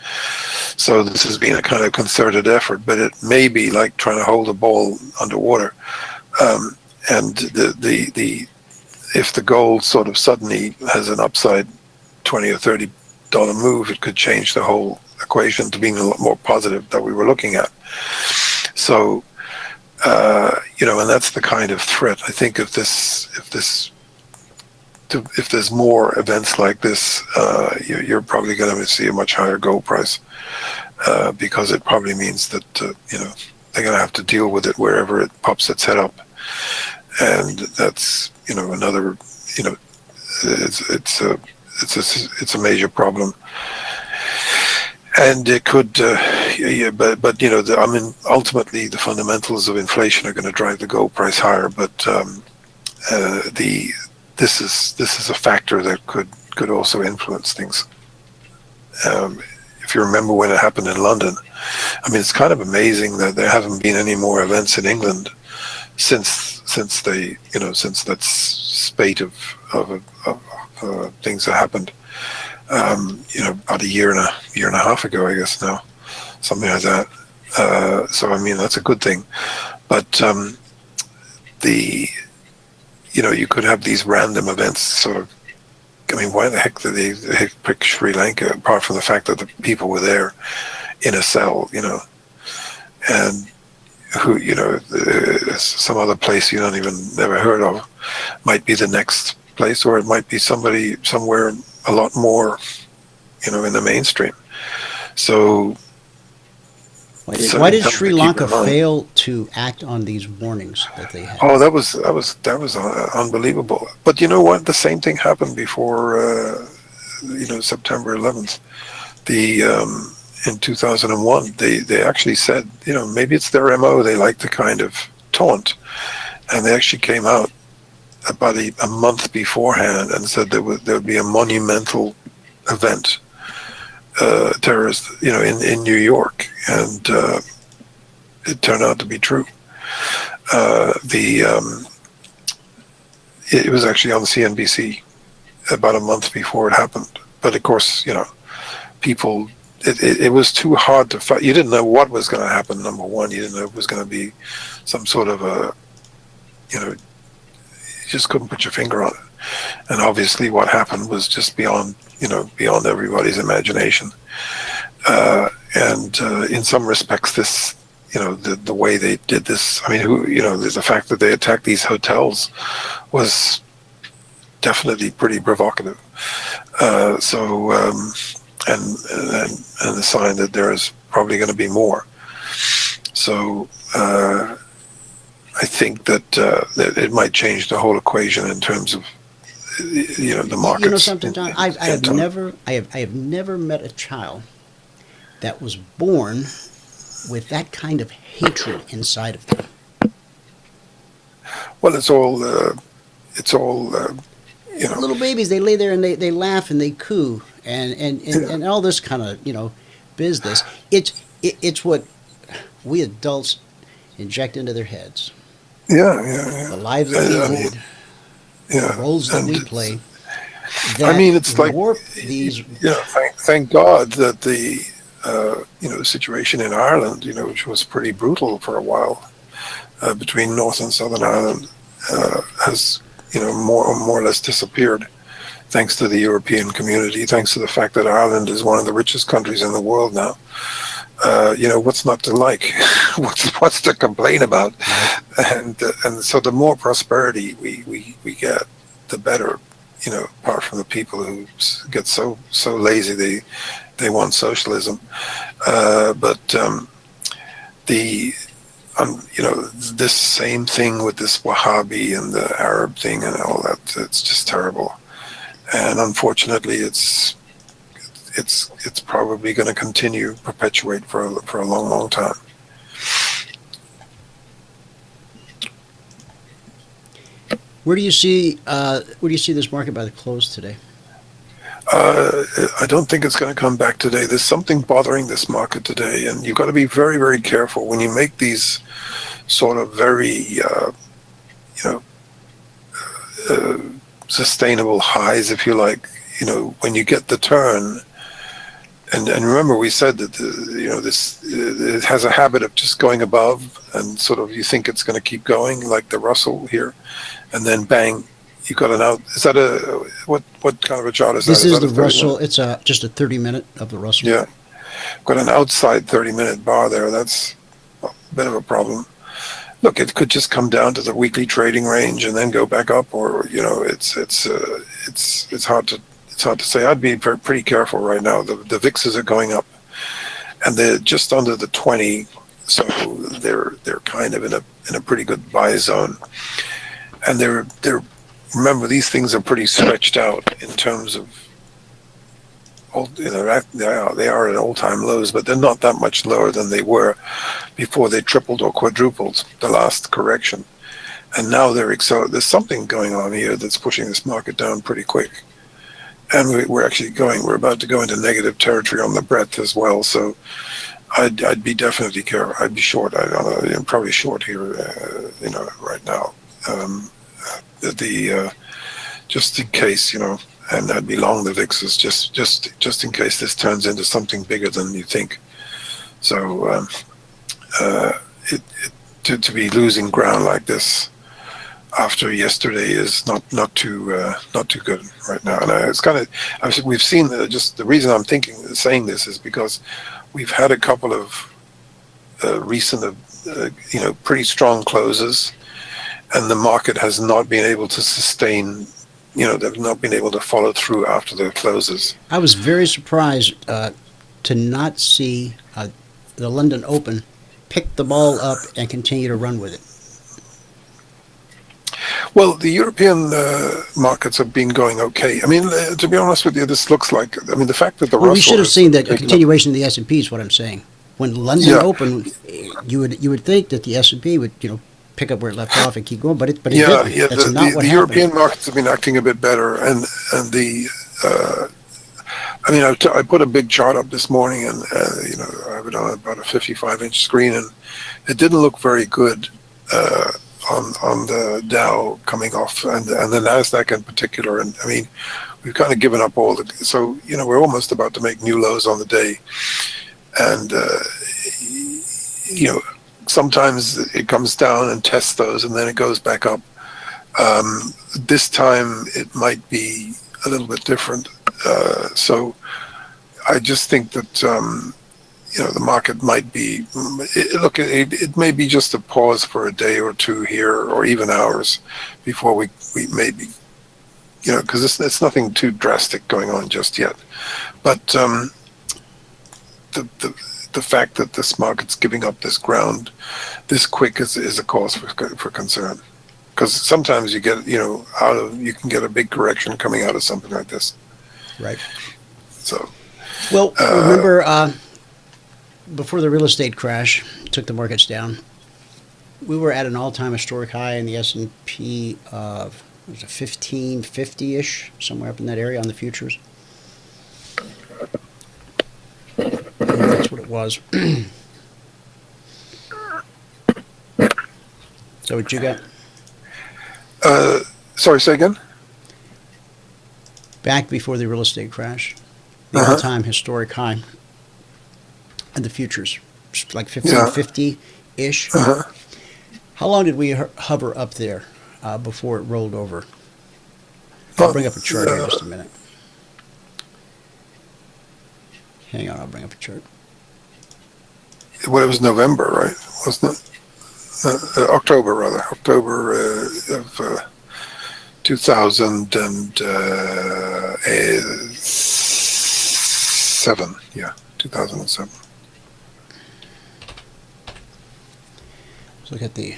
So this has been a kind of concerted effort, but it may be like trying to hold a ball underwater. And if the gold sort of suddenly has an upside $20 or $30 move, it could change the whole equation to being a lot more positive that we were looking at. So, and that's the kind of threat. I think if there's more events like this, you're probably going to see a much higher gold price, because it probably means that they're going to have to deal with it wherever it pops its head up, and that's another it's a major problem, and it could but ultimately the fundamentals of inflation are going to drive the gold price higher, but this is a factor that could also influence things. If you remember when it happened in London, I mean, it's kind of amazing that there haven't been any more events in England since that spate of things that happened, about a year and a half ago, I guess now, something like that. So I mean, that's a good thing, but you could have these random events sort of. I mean, why the heck did they pick Sri Lanka, apart from the fact that the people were there in a cell, and who, some other place you don't even never heard of might be the next place, or it might be somebody somewhere a lot more, in the mainstream. So why did Sri Lanka fail to act on these warnings that they had? Oh, that was unbelievable. But you know what? The same thing happened before, September 11th. in 2001, they actually said, maybe it's their MO. They like to kind of taunt, and they actually came out about a month beforehand and said there would be a monumental event, terrorist, in New York, and it turned out to be true. It was actually on CNBC about a month before it happened. But of course, people, it was too hard to fight. You didn't know what was going to happen, number one. You didn't know it was going to be some sort of you just couldn't put your finger on it. And obviously what happened was just beyond everybody's imagination. And in some respects, this, the way they did this, I mean, the fact that they attacked these hotels was definitely pretty provocative. And a sign that there is probably going to be more. So I think that it might change the whole equation in terms of the markets. You know something, John? I have never met a child that was born with that kind of hatred inside of them. Well, it's all little babies, they lay there and they laugh and they coo and all this kind of business. It's what we adults inject into their heads. Yeah. The lives that we lead, the roles that we play. I mean, it's like these. Thank God that the situation in Ireland, which was pretty brutal for a while, between North and Southern Ireland, has more or less disappeared, thanks to the European community, thanks to the fact that Ireland is one of the richest countries in the world now. What's not to like? What's to complain about? And so the more prosperity we get, the better. Apart from the people who get so lazy they want socialism, but this same thing with this Wahhabi and the Arab thing and all that, it's just terrible. And unfortunately, it's probably going to continue, perpetuate for a long time. Where do you see this market by the close today? I don't think it's going to come back today. There's something bothering this market today, and you've got to be very, very careful when you make these sort of very, sustainable highs, if you like. When you get the turn, and remember we said that it has a habit of just going above, and sort of you think it's going to keep going, like the Russell here, and then bang. You got an out. Is that what kind of a chart is that? This is the Minute? Russell. It's just a 30-minute of the Russell. Yeah, got an outside 30-minute bar there. That's a bit of a problem. Look, it could just come down to the weekly trading range and then go back up, or it's hard to say. I'd be pretty careful right now. The VIXs are going up, and they're just under the 20, so they're kind of in a pretty good buy zone, and they're. Remember, these things are pretty stretched out in terms of, they are at all-time lows, but they're not that much lower than they were before they tripled or quadrupled the last correction. And now there's something going on here that's pushing this market down pretty quick. And we're about to go into negative territory on the breadth as well. So I'd be definitely careful. I'd be short. I'm probably short here, right now. Just in case, and I'd be long the VIXs just in case this turns into something bigger than you think. So to be losing ground like this after yesterday is not too good right now. And it's kind of, we've seen just the reason I'm saying this is because we've had a couple of recent pretty strong closes. And the market has not been able to sustain, they've not been able to follow through after the closes. I was very surprised to not see the London Open pick the ball up and continue to run with it. Well, the European markets have been going okay. I mean, to be honest with you, this looks like, I mean, the fact that the Well, we Russell should have is seen that a taking up- continuation of the S&P is what I'm saying. When London Yeah. opened, you would think that the S&P would pick up where it left off and keep going, but it yeah, didn't. yeah. That's The, not the, what the happened. European markets have been acting a bit better, and the I mean, I put a big chart up this morning, and I have it on about a 55-inch screen, and it didn't look very good on the Dow coming off, and the Nasdaq in particular. And I mean, we've kind of given up all the. So we're almost about to make new lows on the day, and sometimes it comes down and tests those, and then it goes back up. This time it might be a little bit different. So I just think that the market might be it may be just a pause for a day or two here, or even hours, before we maybe because it's nothing too drastic going on just yet. But the fact that this market's giving up this ground this quick is a cause for concern, because sometimes you get you can get a big correction coming out of something like this. Right. So, well, remember before the real estate crash took the markets down, we were at an all-time historic high in the S&P of 1550-ish, somewhere up in that area on the futures. That's what it was. So what you got? Sorry, say again? Back before the real estate crash, the all-time historic high in the futures, like 1550-ish. How long did we hover up there before it rolled over? I'll bring up a chart here in just a minute. Hang on, I'll bring up a chart. Well, it was November, right? Wasn't it? October, rather. October of 2007. Yeah, 2007. Let's look at the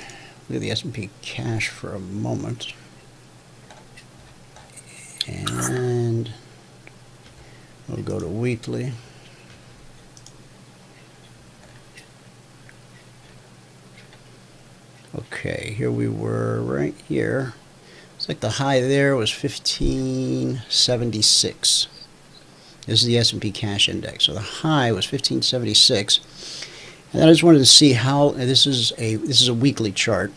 S&P cash for a moment. And we'll go to weekly. Okay, here we were right here. It's like the high there was 1576. This is the S&P cash index. So the high was 1576. And I just wanted to see how this is a weekly chart.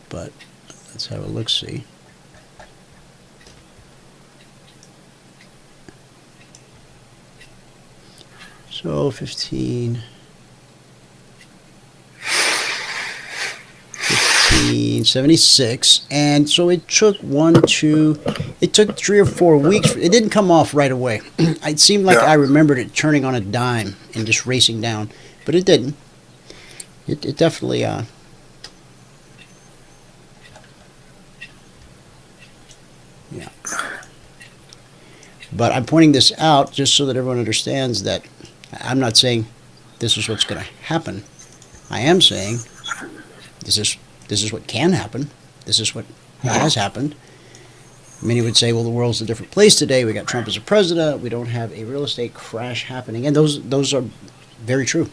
But let's have a look see. So 1576, and so it took 3 or 4 weeks. It didn't come off right away. It seemed like I remembered it turning on a dime and just racing down, but it didn't. It definitely yeah. But I'm pointing this out just so that everyone understands that I'm not saying this is what's going to happen. I am saying this is what can happen. This is what has happened. Many would say, well, the world's a different place today. We got Trump as a president. We don't have a real estate crash happening. And those are very true.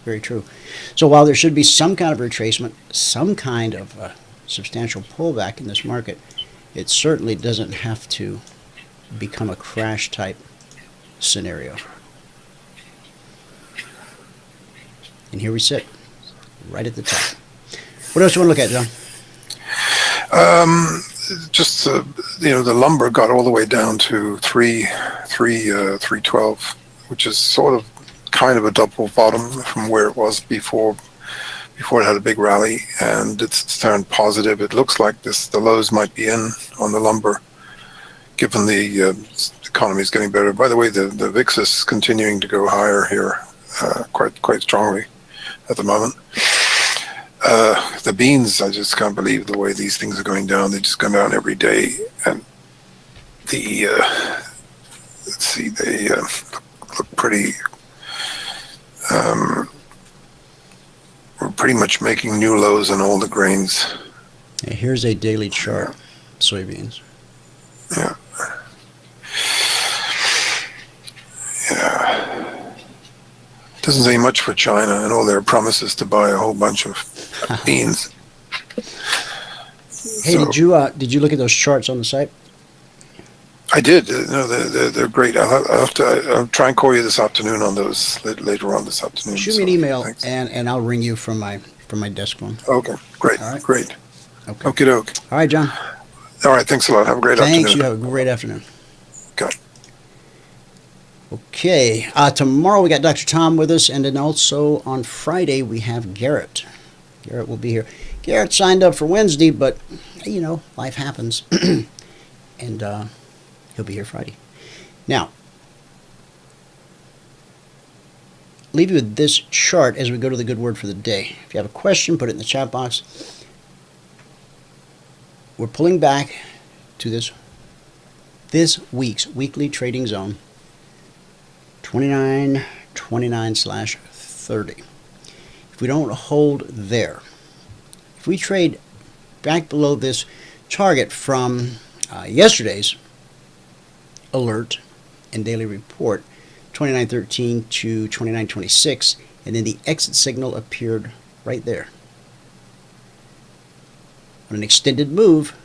Very true. So while there should be some kind of retracement, some kind of substantial pullback in this market, it certainly doesn't have to become a crash type scenario. And here we sit, right at the top. What else do you want to look at, John? Just the lumber got all the way down to 312, which is sort of kind of a double bottom from where it was before it had a big rally, and it's turned positive. It looks like the lows might be in on the lumber, given the economy is getting better. By the way, the VIX is continuing to go higher here, quite strongly at the moment. The beans, I just can't believe the way these things are going down. They just go down every day, and let's see, they look pretty. We're pretty much making new lows in all the grains. Here's a daily chart. Soybeans. Yeah. Yeah. Doesn't say much for China and all their promises to buy a whole bunch of beans. Hey, did you look at those charts on the site? I did. No, they're great. I'll try and call you this afternoon on those later on this afternoon. Shoot me an email and I'll ring you from my desk phone. Okay, great, All right. great. Okay. Okie doke. All right, John. All right, thanks a lot. Have a great afternoon. Thanks. You have a great afternoon. Okay. Okay. Tomorrow we got Dr. Tom with us, and then also on Friday we have Garrett. Garrett will be here. Garrett signed up for Wednesday, but you know, life happens, and he'll be here Friday. Now, leave you with this chart as we go to the good word for the day. If you have a question, put it in the chat box. We're pulling back to this week's weekly trading zone, 29.29/30. If we don't hold there, if we trade back below this target from yesterday's alert and daily report, 29.13 to 29.26, and then the exit signal appeared right there. On an extended move,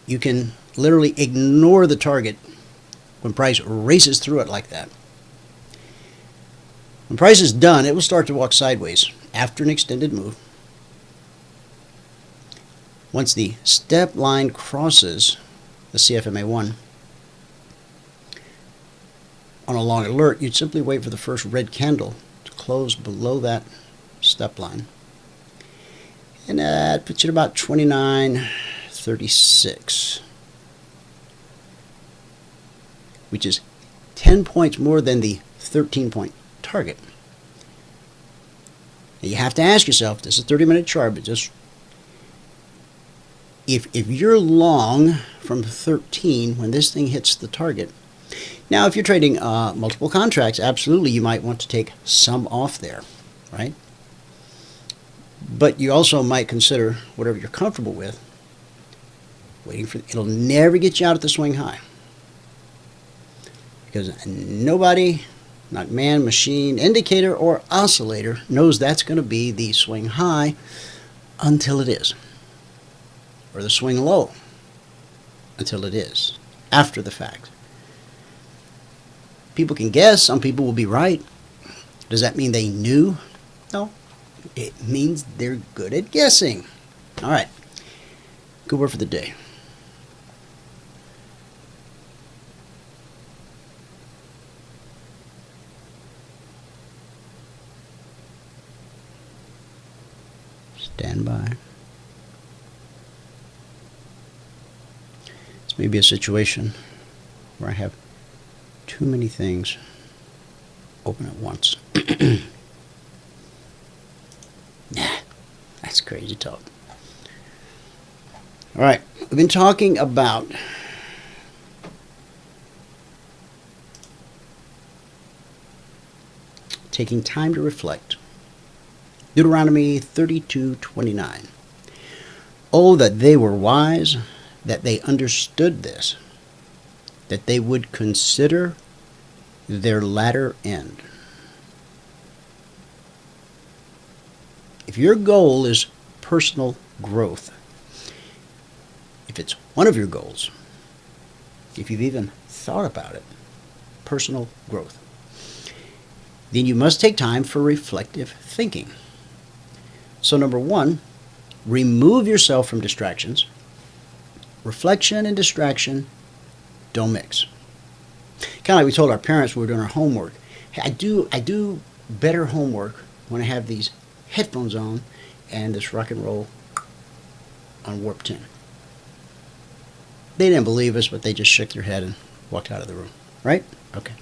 you can literally ignore the target when price races through it like that. When price is done, it will start to walk sideways after an extended move. Once the step line crosses the CFMA1 on a long alert, you'd simply wait for the first red candle to close below that step line. And that puts you at about 29.36, which is 10 points more than the 13-point target. Now you have to ask yourself, this is a 30-minute chart, but just if you're long from 13 when this thing hits the target. Now, if you're trading multiple contracts, absolutely you might want to take some off there, right? But you also might consider whatever you're comfortable with. Waiting for it'll never get you out at the swing high, because nobody, not man, machine, indicator, or oscillator, knows that's going to be the swing high until it is, or the swing low until it is, after the fact. People can guess. Some people will be right. Does that mean they knew? No. It means they're good at guessing. All right. Good word for the day. Stand by. This may be a situation where I have too many things open at once. Nah, that's crazy talk. All right, we've been talking about taking time to reflect. Deuteronomy 32:29. Oh, that they were wise, that they understood this, that they would consider their latter end. If your goal is personal growth, if it's one of your goals, if you've even thought about it, personal growth, then you must take time for reflective thinking. So number one, remove yourself from distractions. Reflection and distraction don't mix. Kind of like we told our parents when we were doing our homework. Hey, I do better homework when I have these headphones on and this rock and roll on warp 10. They didn't believe us, but they just shook their head and walked out of the room. Right? Okay.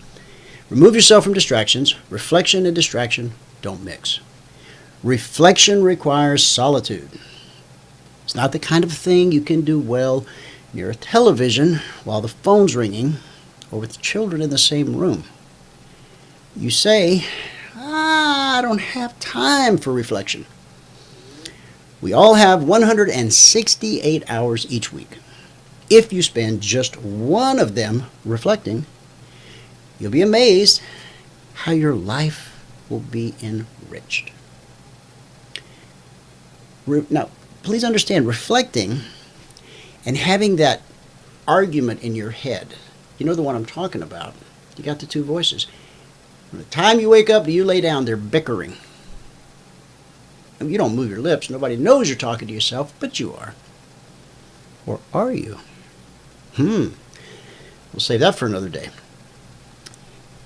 Remove yourself from distractions. Reflection and distraction don't mix. Reflection requires solitude. It's not the kind of thing you can do well near a television while the phone's ringing or with children in the same room. You say, I don't have time for reflection. We all have 168 hours each week. If you spend just one of them reflecting, you'll be amazed how your life will be enriched. Now, please understand, reflecting and having that argument in your head, you know the one I'm talking about. You got the two voices. From the time you wake up to you lay down, they're bickering. You don't move your lips. Nobody knows you're talking to yourself, but you are. Or are you? We'll save that for another day.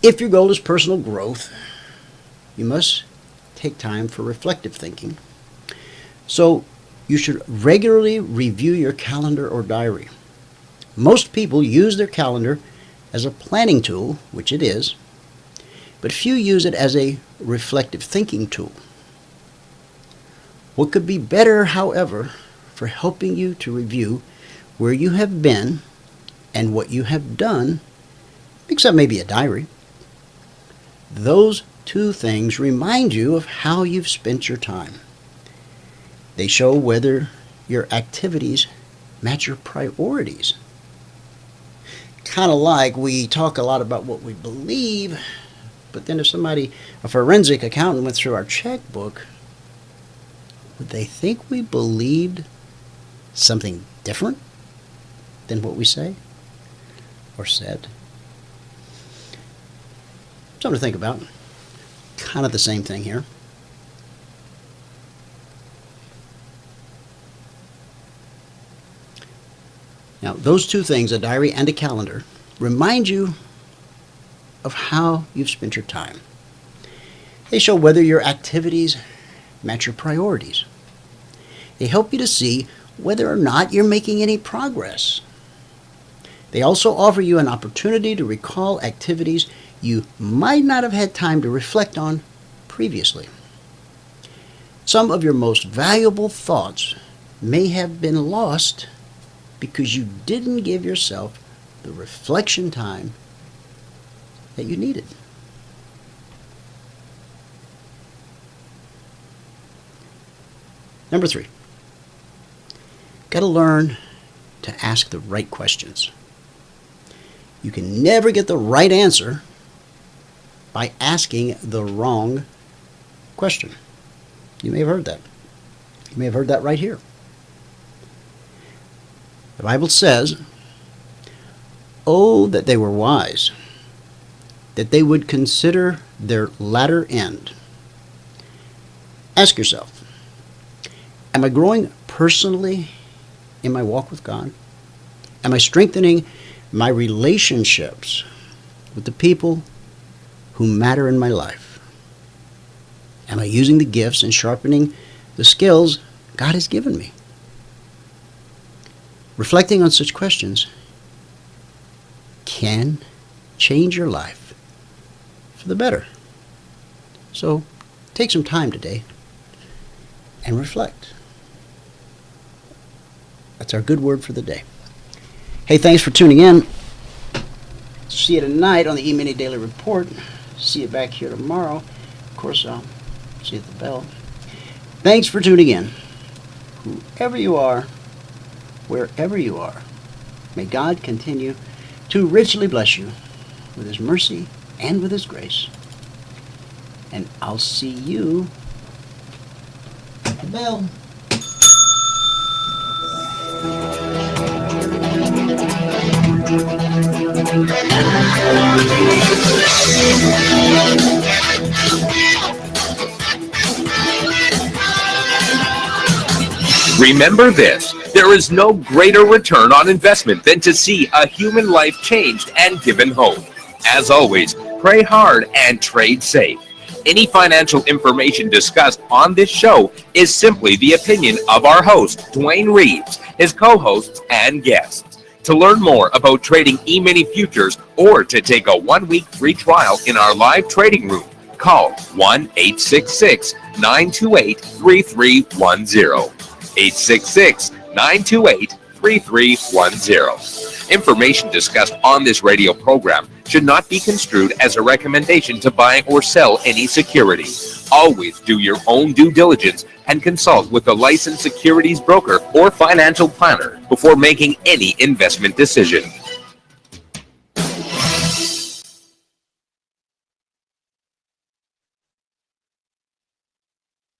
If your goal is personal growth, you must take time for reflective thinking. So you should regularly review your calendar or diary. Most people use their calendar as a planning tool, which it is, but few use it as a reflective thinking tool. What could be better, however, for helping you to review where you have been and what you have done, except maybe a diary? Those two things remind you of how you've spent your time. They show whether your activities match your priorities. Kind of like we talk a lot about what we believe, but then if a forensic accountant went through our checkbook, would they think we believed something different than what we say or said? Something to think about. Kind of the same thing here. Now, those two things, a diary and a calendar, remind you of how you've spent your time. They show whether your activities match your priorities. They help you to see whether or not you're making any progress. They also offer you an opportunity to recall activities you might not have had time to reflect on previously. Some of your most valuable thoughts may have been lost because you didn't give yourself the reflection time that you needed. Number 3, got to learn to ask the right questions. You can never get the right answer by asking the wrong question. You may have heard that. You may have heard that right here. The Bible says, "Oh, that they were wise, that they would consider their latter end." Ask yourself, am I growing personally in my walk with God? Am I strengthening my relationships with the people who matter in my life? Am I using the gifts and sharpening the skills God has given me? Reflecting on such questions can change your life for the better. So take some time today and reflect. That's our good word for the day. Hey, thanks for tuning in. See you tonight on the Emini Daily Report. See you back here tomorrow. Of course, I'll see you at the bell. Thanks for tuning in. Whoever you are, wherever you are, may God continue to richly bless you with His mercy and with His grace. And I'll see you at the bell. Remember this, there is no greater return on investment than to see a human life changed and given hope. As always, pray hard and trade safe. Any financial information discussed on this show is simply the opinion of our host, Dwayne Reeves, his co-hosts, and guests. To learn more about trading Emini Futures or to take a 1-week free trial in our live trading room, call 1-866-928-3310. 866-928-3310. Information discussed on this radio program should not be construed as a recommendation to buy or sell any security. Always do your own due diligence and consult with a licensed securities broker or financial planner before making any investment decision.